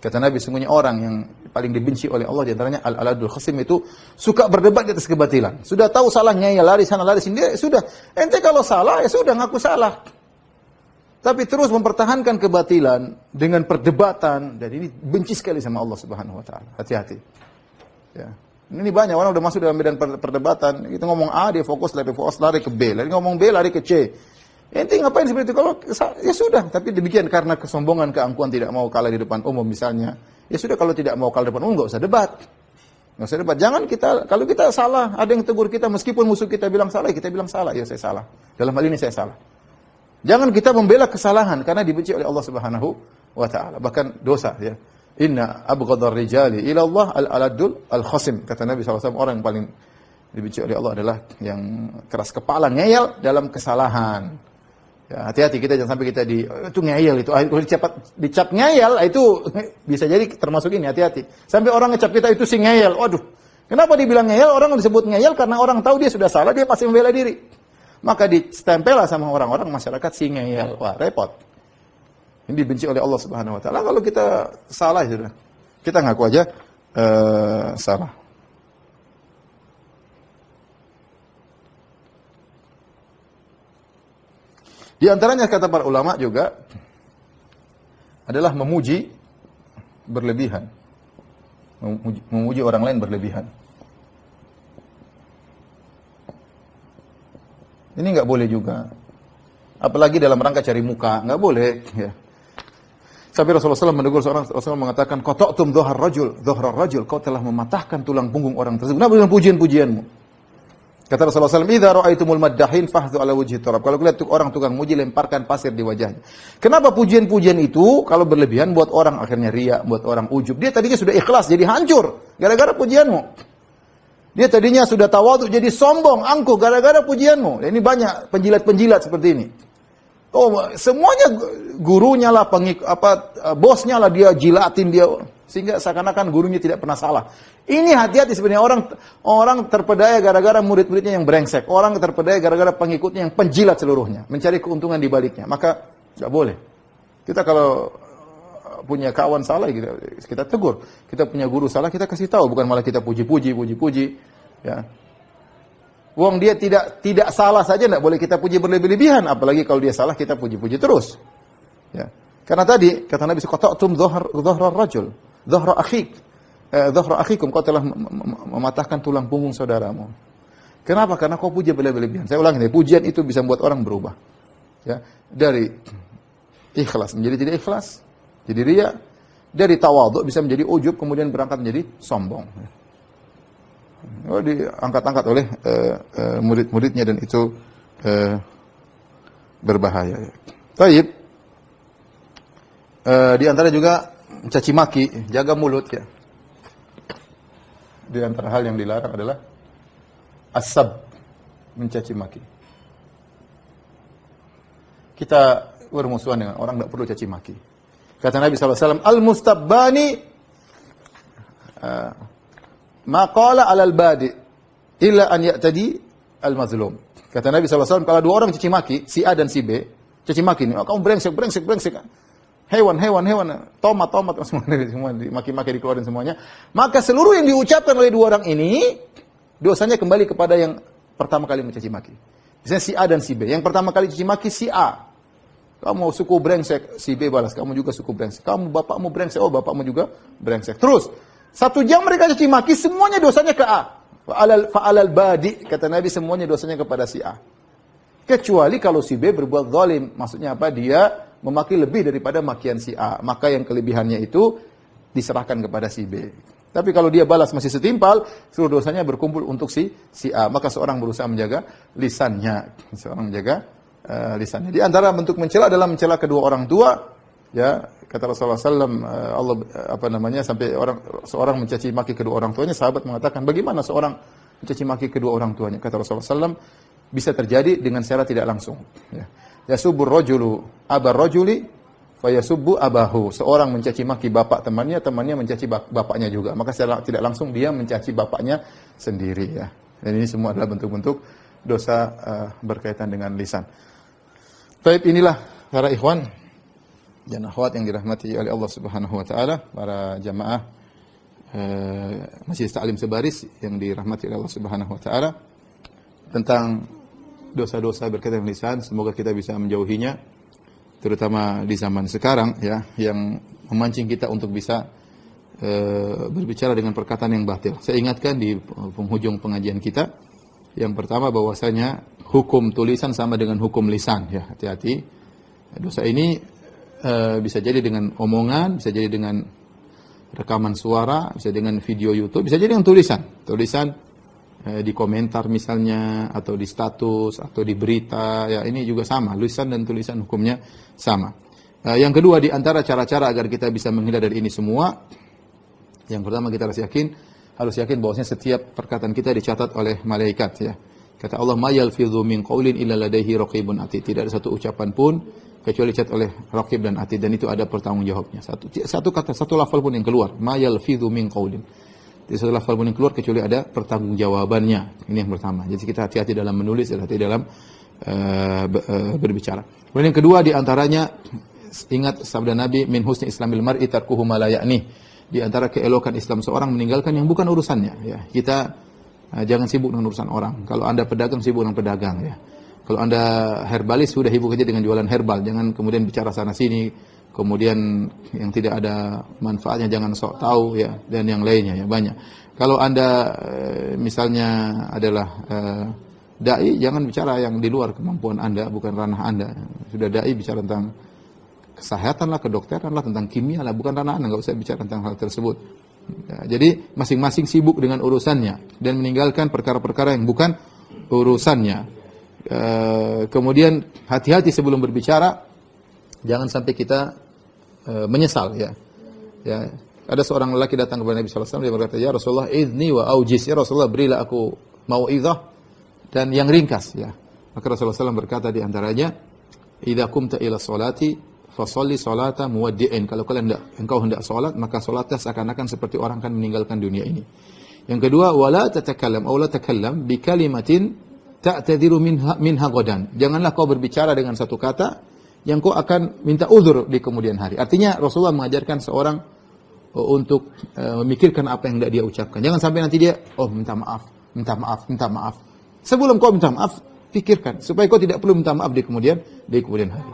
Kata Nabi, sungguhnya orang yang paling dibenci oleh Allah di antaranya al-aladul khasim, itu suka berdebat di atas kebatilan. Sudah tahu salahnya, ya lari sana lari sini, sudah. Ente kalau salah ya sudah ngaku salah. Tapi terus mempertahankan kebatilan dengan perdebatan, dan ini benci sekali sama Allah Subhanahu wa taala. Hati-hati. Ya. Ini banyak orang udah masuk dalam medan perdebatan. Kita ngomong A, dia fokus lari ke B. Lari ngomong B, lari ke C. Ente ngapain seperti itu? Kalau ya sudah, tapi demikian karena kesombongan, keangkuhan, tidak mau kalah di depan umum misalnya. Ya sudah, kalau tidak mau kalah di depan umum, enggak usah debat. Enggak usah debat. Jangan kalau kita salah, ada yang tegur kita meskipun musuh kita bilang salah, kita bilang salah. Ya saya salah. Dalam hal ini saya salah. Jangan kita membela kesalahan karena dibenci oleh Allah Subhanahu wa taala. Bahkan dosa ya. Inna abghadar rijali ila Allah al-aladul al-khasim. Kata Nabi SAW, orang yang paling dibenci oleh Allah adalah yang keras kepala, ngeyel dalam kesalahan. Ya, hati-hati kita, jangan sampai kita itu ngeyel itu. Dicap ngeyel itu bisa jadi termasuk ini, hati-hati. Sampai orang ngecap kita itu si ngeyel. Waduh. Kenapa dibilang ngeyel? Orang disebut ngeyel karena orang tahu dia sudah salah, dia pasti membela diri. Maka ditempel sama orang-orang masyarakat si ngeyel. Wah, repot. Ini dibenci oleh Allah Subhanahu wa taala. Kalau kita salah sudah. Kita ngaku aja salah. Di antaranya kata para ulama juga adalah memuji berlebihan. Memuji orang lain berlebihan. Ini enggak boleh juga. Apalagi dalam rangka cari muka, enggak boleh ya. Sampai Rasulullah SAW menegur seorang, Rasulullah mengatakan, qata'tum dhahar rajul, kau telah mematahkan tulang punggung orang tersebut. Kenapa dengan pujian-pujianmu? Kata Rasulullah SAW, idza ra'aitumul maddahin fahdhu ala wajhi turab. Kalau lihat orang tukang muji, lemparkan pasir di wajahnya. Kenapa pujian-pujian itu kalau berlebihan buat orang akhirnya riya, buat orang ujub. Dia tadinya sudah ikhlas jadi hancur gara-gara pujianmu. Dia tadinya sudah tawadhu jadi sombong, angkuh gara-gara pujianmu. Ini banyak penjilat-penjilat seperti ini. Oh, semuanya gurunya lah, bosnya lah dia jilatin dia, sehingga seakan-akan gurunya tidak pernah salah. Ini hati-hati sebenarnya, orang terpedaya gara-gara murid-muridnya yang brengsek, orang terpedaya gara-gara pengikutnya yang penjilat seluruhnya, mencari keuntungan di baliknya. Maka nggak boleh. Kita kalau punya kawan salah kita tegur, kita punya guru salah kita kasih tahu, bukan malah kita puji-puji, ya. Wong dia tidak salah saja tidak boleh kita puji berlebih-lebihan, apalagi kalau dia salah kita puji-puji terus. Ya. Karena tadi kata Nabi qata'tum dhahrar rajul, dhahra akhikum, kau telah mematahkan tulang punggung saudaramu. Kenapa? Karena kau puji berlebih-lebihan. Saya ulangi, pujian itu bisa membuat orang berubah. Ya, dari ikhlas menjadi tidak ikhlas, jadi riya, dari tawadhu bisa menjadi ujub, kemudian berangkat menjadi sombong. Diangkat-angkat oleh murid-muridnya dan itu berbahaya. Baik. Di antara juga caci maki, jaga mulut ya. Di antara hal yang dilarang adalah asab, mencaci maki. Kita bermusuhan dengan orang, tidak perlu caci maki. Kata Nabi SAW, al-mustabbani maqala alal badi illa an ya'tadi al-mazlum. Kata Nabi SAW, kalau dua orang caci maki, si A dan si B, caci maki nih, kamu brengsek. Hewan, tomat, semua maki-maki dikeluarin semuanya. Maka seluruh yang diucapkan oleh dua orang ini, dosanya kembali kepada yang pertama kali mencaci maki. Misalnya si A dan si B. Yang pertama kali caci maki si A. Kamu suku brengsek, si B balas, kamu juga suku brengsek. Kamu bapakmu brengsek, oh bapakmu juga brengsek. Terus, 1 jam mereka caci maki, semuanya dosanya ke A. Fa'alal badi, kata Nabi, semuanya dosanya kepada si A. Kecuali kalau si B berbuat zalim. Maksudnya apa? Dia memaki lebih daripada makian si A. Maka yang kelebihannya itu diserahkan kepada si B. Tapi kalau dia balas masih setimpal, seluruh dosanya berkumpul untuk si A. Maka seorang berusaha menjaga lisannya. Seorang menjaga lisannya. Di antara bentuk mencela adalah mencela kedua orang tua. Ya, kata Rasulullah SAW, sampai seorang mencaci maki kedua orang tuanya. Sahabat mengatakan, bagaimana seorang mencaci maki kedua orang tuanya? Kata Rasulullah SAW, bisa terjadi dengan secara tidak langsung. Ya. Yasubbur rajulu abar rajuli fayasubbu abahu. Seorang mencaci maki bapak temannya mencaci bapaknya juga. Maka secara tidak langsung dia mencaci bapaknya sendiri, ya. Dan ini semua adalah bentuk-bentuk dosa berkaitan dengan lisan. Baik, inilah para ikhwan dan akhwat yang dirahmati oleh Allah Subhanahu wa taala, para jamaah Masjid Ta'lim Sebaris yang dirahmati oleh Allah Subhanahu wa taala, tentang dosa-dosa berkaitan dengan lisan. Semoga kita bisa menjauhinya, terutama di zaman sekarang, ya, yang memancing kita untuk bisa berbicara dengan perkataan yang batil. Saya ingatkan di penghujung pengajian kita, yang pertama bahwasanya hukum tulisan sama dengan hukum lisan, ya, hati-hati. Dosa ini bisa jadi dengan omongan, bisa jadi dengan rekaman suara, bisa dengan video YouTube, bisa jadi dengan tulisan di komentar misalnya, atau di status, atau di berita, ya, ini juga sama, lisan dan tulisan hukumnya sama. Yang kedua, di antara cara-cara agar kita bisa menghindar dari ini semua, yang pertama kita harus yakin bahwasanya setiap perkataan kita dicatat oleh malaikat, ya. Kata Allah, "Ma yalfidhu min qaulin illa ladaihi raqibun atid." Tidak ada satu ucapan pun kecuali dicatat oleh raqib dan atid, dan itu ada pertanggungjawabnya. Satu kata, satu lafal pun yang keluar, "Ma yalfidhu min qaulin." Tidak satu lafal pun yang keluar kecuali ada pertanggungjawabannya. Ini yang pertama. Jadi kita hati-hati dalam menulis, hati-hati dalam berbicara. Kemudian yang kedua, di antaranya ingat sabda Nabi, "Min husni islamil mar'i tarkuhu ma la ya'ni." Di antara keelokan Islam seorang meninggalkan yang bukan urusannya, ya. Kita jangan sibuk dengan urusan orang. Kalau Anda pedagang, sibuk dengan pedagang, ya. Kalau Anda herbalis, sudah sibuk aja dengan jualan herbal. Jangan kemudian bicara sana sini, kemudian yang tidak ada manfaatnya jangan sok tahu, ya, dan yang lainnya, ya, banyak. Kalau Anda misalnya adalah dai, jangan bicara yang di luar kemampuan Anda, bukan ranah Anda. Sudah dai, bicara tentang kesehatan lah, kedokteran lah, tentang kimia lah, bukan ranah Anda, enggak usah bicara tentang hal tersebut. Ya, jadi masing-masing sibuk dengan urusannya dan meninggalkan perkara-perkara yang bukan urusannya. Kemudian hati-hati sebelum berbicara, jangan sampai kita menyesal, ya. Ya, ada seorang lelaki datang kepada Nabi sallallahu alaihi wasallam, dia berkata, "Ya Rasulullah, idzni wa aujiz." Ya Rasulullah, berilah aku mau'izah dan yang ringkas, ya. Maka Rasulullah SAW berkata di antaranya, "Idza qumta ila sholati fasholli sholata muwaddi'in." Kalau engkau hendak salat, maka salatlah seakan-akan seperti orang akan meninggalkan dunia ini. Yang kedua, wala tatakallam aw la takallam bi kalimatin ta'tadiru minha ghadan. Janganlah kau berbicara dengan satu kata yang kau akan minta uzur di kemudian hari. Artinya Rasulullah mengajarkan seorang untuk memikirkan apa yang tidak dia ucapkan. Jangan sampai nanti dia, minta maaf. Sebelum kau minta maaf, pikirkan supaya kau tidak perlu minta maaf di kemudian hari.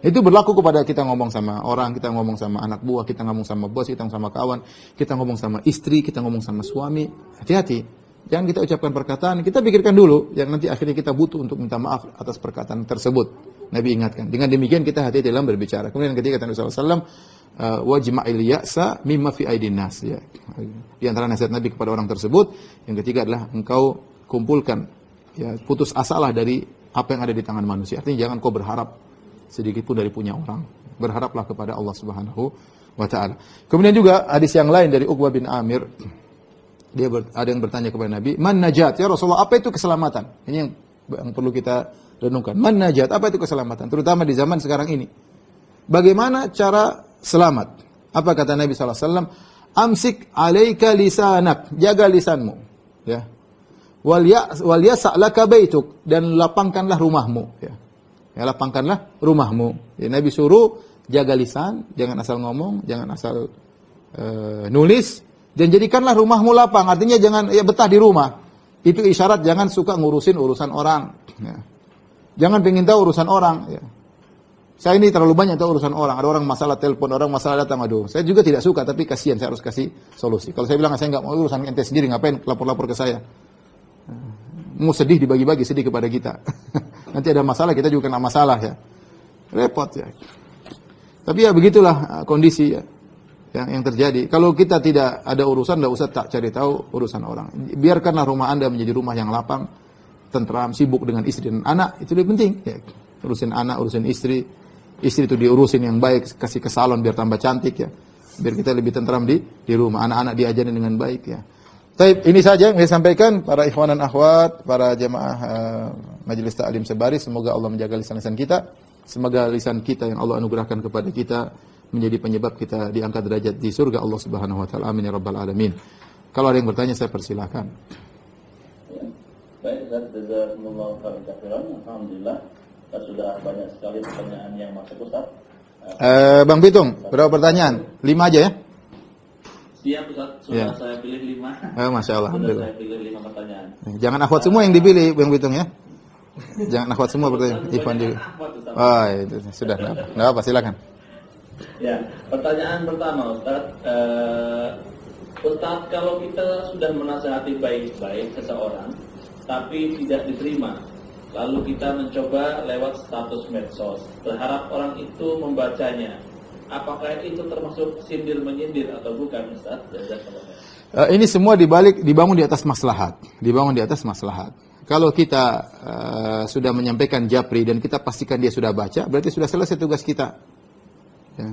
Itu berlaku kepada kita ngomong sama orang, kita ngomong sama anak buah, kita ngomong sama bos, kita ngomong sama kawan, kita ngomong sama istri, kita ngomong sama suami. Hati-hati. Jangan kita ucapkan perkataan, kita pikirkan dulu, yang nanti akhirnya kita butuh untuk minta maaf atas perkataan tersebut. Nabi ingatkan. Dengan demikian kita hati-hati dalam berbicara. Kemudian ketika Nabi SAW, wajma'il ya'sa mimma fi aidin nas. Ya. Di antara nasihat Nabi kepada orang tersebut, yang ketiga adalah engkau kumpulkan, ya, putus asalah dari apa yang ada di tangan manusia. Artinya jangan kau berharap sedikit pun dari punya orang. Berharaplah kepada Allah Subhanahu wa taala. Kemudian juga hadis yang lain dari Uqbah bin Amir, ada yang bertanya kepada Nabi, "Man najat?" Ya Rasulullah, apa itu keselamatan? Ini yang perlu kita renungkan. Man najat? Apa itu keselamatan? Terutama di zaman sekarang ini. Bagaimana cara selamat? Apa kata Nabi sallallahu alaihi wasallam? "Amsik 'alaika lisanak." Jaga lisanmu, ya. Wal yas'alaka baituk, dan lapangkanlah rumahmu, ya. Ya, lapangkanlah rumahmu. Ya, Nabi suruh jaga lisan, jangan asal ngomong, jangan asal nulis, dan jadikanlah rumahmu lapang. Artinya jangan betah di rumah. Itu isyarat jangan suka ngurusin urusan orang. Ya. Jangan pengen tahu urusan orang. Ya. Saya ini terlalu banyak tahu urusan orang. Ada orang masalah telepon, orang masalah datang, aduh. Saya juga tidak suka, tapi kasihan, saya harus kasih solusi. Kalau saya bilang saya nggak mau urusan ente sendiri, ngapain lapor-lapor ke saya? Mau sedih dibagi-bagi, sedih kepada kita. Nanti ada masalah, kita juga kena masalah, ya. Repot, ya. Tapi ya begitulah kondisi, ya. yang terjadi. Kalau kita tidak ada urusan, tidak usah tak cari tahu urusan orang. Biarkanlah rumah Anda menjadi rumah yang lapang, tentram, sibuk dengan istri dan anak, itu lebih penting. Ya. Urusin anak, urusin istri itu diurusin yang baik, kasih ke salon biar tambah cantik ya. Biar kita lebih tentram di rumah, anak-anak diajarin dengan baik ya. Baik, ini saja yang saya sampaikan para ikhwan dan akhwat, para jemaah Majelis Ta'lim Sebaris, semoga Allah menjaga lisan-lisan kita. Semoga lisan kita yang Allah anugerahkan kepada kita menjadi penyebab kita diangkat derajat di surga Allah Subhanahu wa taala. Amin ya rabbal alamin. Kalau ada yang bertanya saya persilahkan. Ya. Baik, jazakumullahu khairan. Alhamdulillah sudah banyak sekali pertanyaan yang masuk, Ustaz. Bang Bitung, berapa pertanyaan? 5 aja ya? Siap, Ustaz. Sudah saya pilih 5. Masya Allah. Sudah saya pilih 5 pertanyaan. Jangan akhwat semua yang dipilih, Bang Bitung ya. Jangan akhwat semua pertanyaan. Ikhwan dulu. Oh, itu sudah. Enggak apa, silakan. Ya, pertanyaan pertama, Ustaz. Ustaz, kalau kita sudah menasihati baik-baik seseorang, tapi tidak diterima, lalu kita mencoba lewat status medsos, berharap orang itu membacanya. Apakah itu termasuk sindir-menyindir atau bukan, Ustaz? Ini semua dibangun di atas maslahat. Dibangun di atas maslahat. Kalau kita sudah menyampaikan japri dan kita pastikan dia sudah baca, berarti sudah selesai tugas kita. Ya.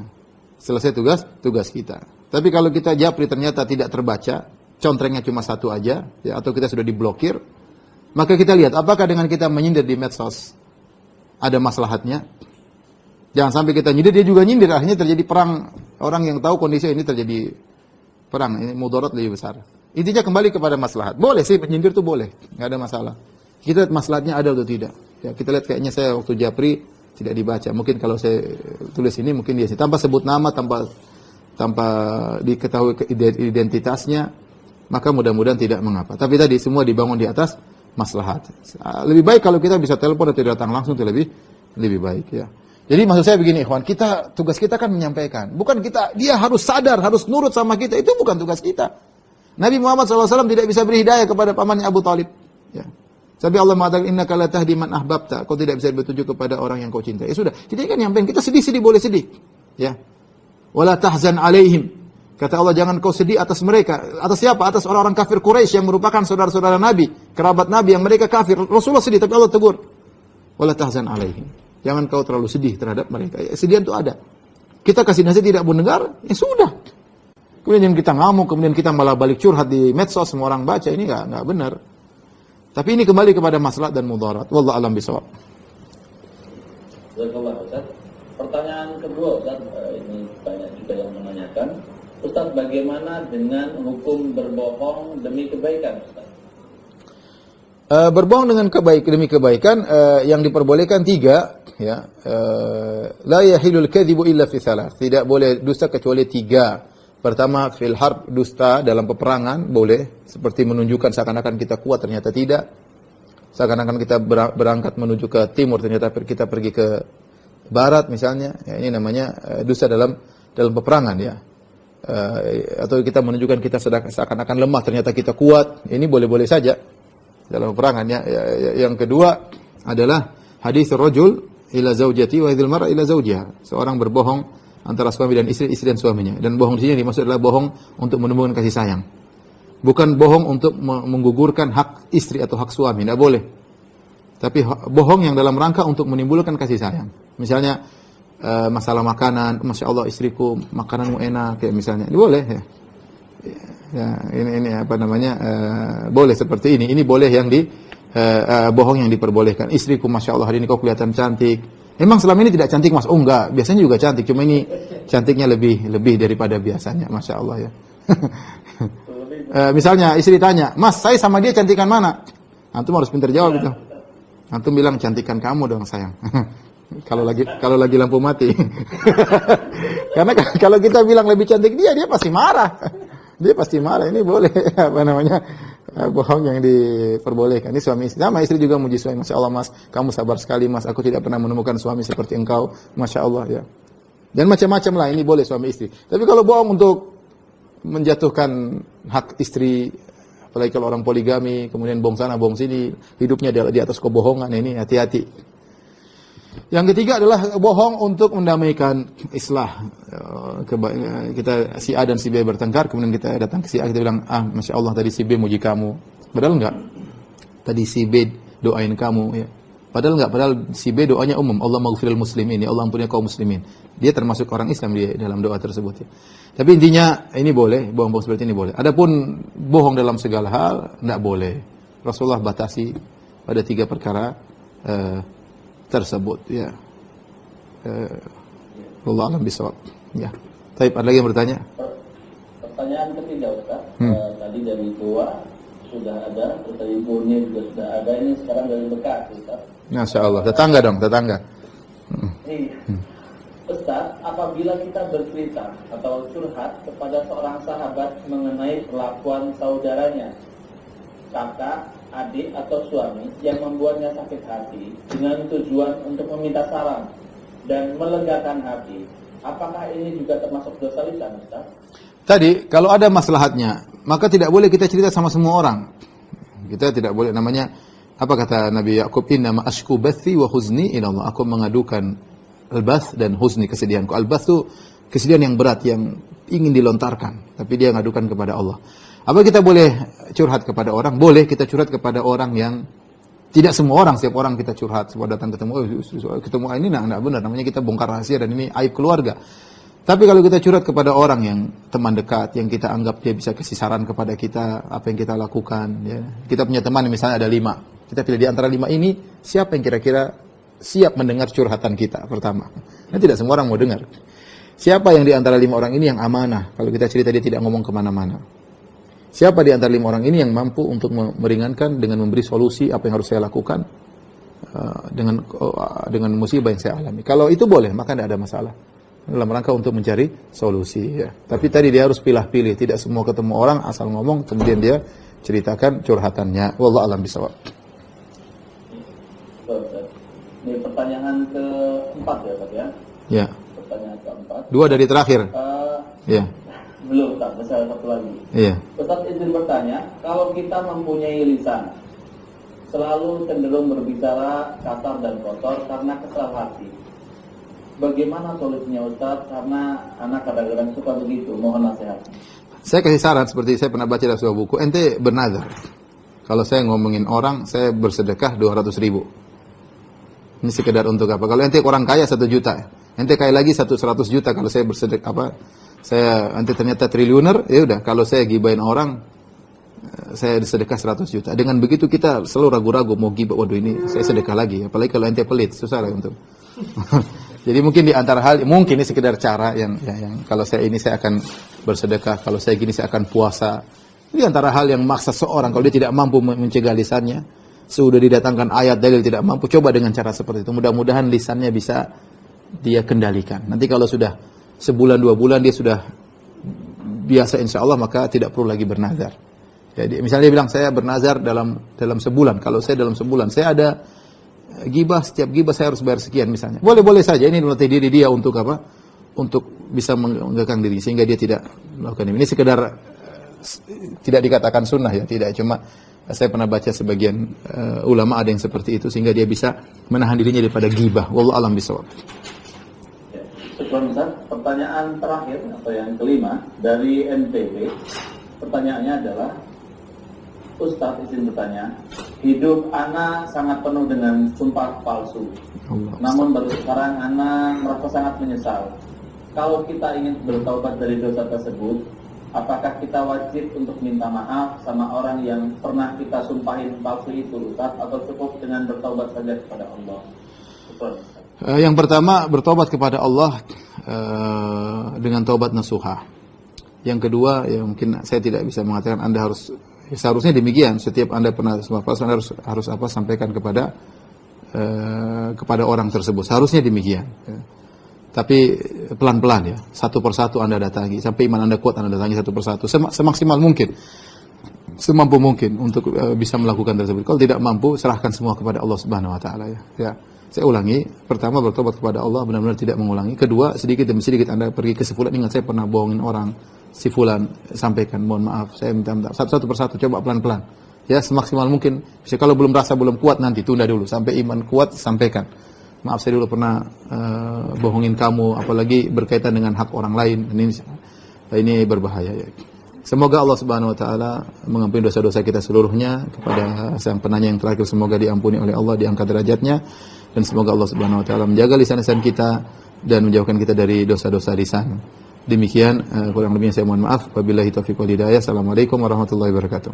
Selesai tugas kita. Tapi kalau kita japri ternyata tidak terbaca, contrengnya cuma satu aja, ya, atau kita sudah diblokir, maka kita lihat apakah dengan kita menyindir di medsos ada maslahatnya. Jangan sampai kita nyindir, dia juga nyindir, akhirnya terjadi perang. Orang yang tahu kondisi ini terjadi perang, ini mudarat lebih besar. Intinya kembali kepada maslahat. Boleh sih menyindir itu boleh, nggak ada masalah. Kita lihat maslahatnya ada atau tidak. Ya, kita lihat kayaknya saya waktu japri tidak dibaca. Mungkin kalau saya tulis ini mungkin dia sih tanpa sebut nama, tanpa diketahui identitasnya, maka mudah-mudahan tidak mengapa. Tapi tadi semua dibangun di atas maslahat. Lebih baik kalau kita bisa telepon atau datang langsung itu lebih baik ya. Jadi maksud saya begini, ikhwan, tugas kita kan menyampaikan. Bukan dia harus sadar, harus nurut sama kita. Itu bukan tugas kita. Nabi Muhammad SAW tidak bisa beri hidayah kepada pamannya Abu Talib. Ya. Tapi Allah mengatakan, innaka la tahdi man ahbabta. Kau tidak bisa bertunjuk kepada orang yang kau cintai. Ya sudah, kita kan nyampaikan. Kita sedih-sedih boleh sedih. Ya. Wala tahzan alaihim. Kata Allah, jangan kau sedih atas mereka. Atas siapa? Atas orang-orang kafir Quraisy yang merupakan saudara-saudara Nabi, kerabat Nabi yang mereka kafir. Rasulullah sedih, tapi Allah tegur. Wala tahzan alaihim. Jangan kau terlalu sedih terhadap mereka. Ya, sedihan itu ada. Kita kasih nasihat tidak mau dengar, ya sudah. Kemudian kita ngamuk, kemudian kita malah balik curhat di medsos, semua orang baca, ini nggak benar. Tapi ini kembali kepada maslahat dan mudarat. Wallahu a'lam bishawab. Pertanyaan kedua, Ustaz, ini banyak juga yang menanyakan, Ustaz, bagaimana dengan hukum berbohong demi kebaikan, Ustaz? Berbohong demi kebaikan yang diperbolehkan 3, ya. La yahilul kadhibu illa fi thalath. Tidak boleh dusta kecuali 3. Pertama, fil harb, dusta dalam peperangan, boleh. Seperti menunjukkan seakan-akan kita kuat, ternyata tidak. Seakan-akan kita berangkat menuju ke timur, ternyata kita pergi ke barat misalnya. Ya, ini namanya dusta dalam peperangan ya. Atau kita menunjukkan kita seakan-akan lemah, ternyata kita kuat. Ini boleh-boleh saja dalam peperangan ya. Yang kedua adalah hadis rajul ila zaujati wa idhil mar'a ila zaujiha. Seorang berbohong antara suami dan istri dan suaminya. Dan bohong di sini dimaksud adalah bohong untuk menumbuhkan kasih sayang. Bukan bohong untuk menggugurkan hak istri atau hak suami, tidak boleh. Tapi bohong yang dalam rangka untuk menimbulkan kasih sayang. Misalnya masalah makanan, Masya Allah istriku makananmu enak, kayak misalnya, ini boleh ya. Ya, ini apa namanya? Boleh seperti ini. Ini boleh yang bohong yang diperbolehkan. Istriku Masya Allah hari ini kau kelihatan cantik. Emang selama ini tidak cantik, Mas? Oh enggak, biasanya juga cantik. Cuma ini cantiknya lebih daripada biasanya, Masya Allah ya. Misalnya istri tanya, Mas, saya sama dia cantikan mana? Antum harus pintar jawab gitu. Antum bilang cantikan kamu dong sayang. Kalau lagi lampu mati. Karena kalau kita bilang lebih cantik dia pasti marah. Dia pasti marah. Ini boleh apa namanya? Bohong yang diperbolehkan. Ini suami istri. Sama istri juga muji suami. Masya Allah Mas, kamu sabar sekali Mas. Aku tidak pernah menemukan suami seperti engkau. Masya Allah ya. Dan macam-macam lah. Ini boleh suami istri. Tapi kalau bohong untuk menjatuhkan hak istri, apalagi kalau orang poligami, kemudian bohong sana, bohong sini, hidupnya di atas kebohongan, ini hati-hati. Yang ketiga adalah bohong untuk mendamaikan islah. Kita si A dan si B bertengkar, kemudian kita datang ke si A, kita bilang, Masya Allah tadi si B muji kamu. Padahal enggak. Tadi si B doain kamu. Ya. Padahal enggak. Padahal si B doanya umum. Allah maghfiril muslimin. Ya Allah ampuni kaum muslimin. Dia termasuk orang Islam dia dalam doa tersebut. Ya. Tapi intinya ini boleh. Bohong-bohong seperti ini boleh. Adapun bohong dalam segala hal, enggak boleh. Rasulullah batasi pada 3 perkara tersebut, ya. Allah alam bisawab. Ya. Taib, ada lagi yang bertanya? Pertanyaan ketiga, Ustaz. Tadi dari Goa sudah ada, terus dari Borneo juga sudah ada, ini sekarang dari Bekasi, Ustaz. Masya Allah, tetangga dong, tetangga. Iya. Ustaz, apabila kita bercerita atau curhat kepada seorang sahabat mengenai perlakuan saudaranya, kakak, adik atau suami yang membuatnya sakit hati dengan tujuan untuk meminta saran dan melegakan hati, apakah ini juga termasuk dosa lisan, Ustaz? Tadi, kalau ada maslahatnya, maka tidak boleh kita cerita sama semua orang. Kita tidak boleh, namanya, apa kata Nabi Ya'qub, innama ashku bathi wa huzni ila Allah. Aku mengadukan al-bath dan huzni, kesedihanku. Al-bath itu kesedihan yang berat, yang ingin dilontarkan, tapi dia mengadukan kepada Allah. Apa kita boleh curhat kepada orang? Boleh kita curhat kepada orang yang tidak semua orang, setiap orang kita curhat, semua datang ketemu ini enggak benar, namanya kita bongkar rahasia dan ini aib keluarga. Tapi kalau kita curhat kepada orang yang teman dekat, yang kita anggap dia bisa kasih saran kepada kita, apa yang kita lakukan, ya. Kita punya teman misalnya ada 5. Kita pilih di antara 5 ini, siapa yang kira-kira siap mendengar curhatan kita pertama. Nah, tidak semua orang mau dengar. Siapa yang di antara 5 orang ini yang amanah? Kalau kita cerita dia tidak ngomong kemana-mana. Siapa di antara 5 orang ini yang mampu untuk meringankan dengan memberi solusi apa yang harus saya lakukan dengan musibah yang saya alami. Kalau itu boleh, maka tidak ada masalah. Dalam rangka untuk mencari solusi. Ya. Tapi tadi dia harus pilih-pilih. Tidak semua ketemu orang asal ngomong, kemudian dia ceritakan curhatannya. Wallahu a'lam bishawab. Ini pertanyaan keempat ya, Pak ya? Ya. Pertanyaan keempat. 2 dari terakhir. Ya. Belum, tak, masih ada 1 lagi. Iya. Ustaz izin bertanya, kalau kita mempunyai lisan, selalu cenderung berbicara kasar dan kotor karena kesal hati. Bagaimana solusinya, Ustaz? Karena anak kadang-kadang suka begitu, mohon nasihat. Saya kasih saran, seperti saya pernah baca dalam sebuah buku, ente bernazar. Kalau saya ngomongin orang, saya bersedekah 200.000. Ini sekedar untuk apa? Kalau ente orang kaya 1 juta, ente kaya lagi 100 juta. Kalau saya bersedekah saya nanti ternyata triliuner, ya udah. Kalau saya gibahin orang, saya sedekah 100 juta. Dengan begitu kita selalu ragu-ragu mau gibah. Waduh ini saya sedekah lagi. Apalagi kalau ente pelit, susah lah untuk. Jadi mungkin di antara hal, mungkin ini sekedar cara yang kalau saya ini saya akan bersedekah, kalau saya gini saya akan puasa. Ini antara hal yang maksa seorang kalau dia tidak mampu mencegah lisannya, sudah didatangkan ayat dalil tidak mampu, coba dengan cara seperti itu. Mudah-mudahan lisannya bisa dia kendalikan. Nanti kalau sudah sebulan 2 bulan dia sudah biasa insya Allah, maka tidak perlu lagi bernazar. Jadi misalnya dia bilang saya bernazar dalam sebulan. Kalau saya dalam sebulan saya ada gibah, setiap gibah saya harus bayar sekian misalnya. Boleh saja, ini melatih diri dia untuk apa? Untuk bisa mengganggu diri sehingga dia tidak melakukan ini. Ini sekedar tidak dikatakan sunnah ya, tidak, cuma saya pernah baca sebagian ulama ada yang seperti itu sehingga dia bisa menahan dirinya daripada gibah. Wallahu a'lam bishawab. Syukran Ustaz. Pertanyaan terakhir atau yang kelima dari NTB. Pertanyaannya adalah, Ustaz izin bertanya, hidup Ana sangat penuh dengan sumpah palsu. Namun baru sekarang Ana merasa sangat menyesal. Kalau kita ingin bertaubat dari dosa tersebut, apakah kita wajib untuk minta maaf sama orang yang pernah kita sumpahin palsu itu, Ustaz, atau cukup dengan bertaubat saja kepada Allah? Syukran Ustaz. Yang pertama, bertobat kepada Allah dengan taubat nasuha. Yang kedua, ya mungkin saya tidak bisa mengatakan Anda harus, ya seharusnya demikian. Setiap Anda pernah sumpah palsu, Anda harus apa? Sampaikan kepada orang tersebut. Seharusnya demikian. Ya. Tapi pelan-pelan ya, satu persatu Anda datangi. Sampai iman Anda kuat, Anda datangi satu persatu. Semaksimal mungkin, semampu mungkin untuk bisa melakukan tersebut. Kalau tidak mampu, serahkan semua kepada Allah Subhanahu Wa Taala ya. Ya. Saya ulangi, pertama bertobat kepada Allah, benar-benar tidak mengulangi. Kedua, sedikit demi sedikit Anda pergi ke si fulan, ingat saya pernah bohongin orang, si fulan, sampaikan, mohon maaf, saya minta satu persatu, coba pelan-pelan. Ya, semaksimal mungkin. Kalau belum rasa belum kuat nanti tunda dulu sampai iman kuat, sampaikan. maaf saya dulu pernah bohongin kamu, apalagi berkaitan dengan hak orang lain. Ini berbahaya ya. Semoga Allah Subhanahu wa taala mengampuni dosa-dosa kita seluruhnya. Kepada sang penanya yang terakhir, semoga diampuni oleh Allah, diangkat derajatnya, dan semoga Allah Subhanahu wa taala menjaga lisan-lisan kita dan menjauhkan kita dari dosa-dosa lisan. Demikian kurang lebihnya saya mohon maaf. Wabillahi taufiq wal hidayah. Assalamualaikum warahmatullahi wabarakatuh.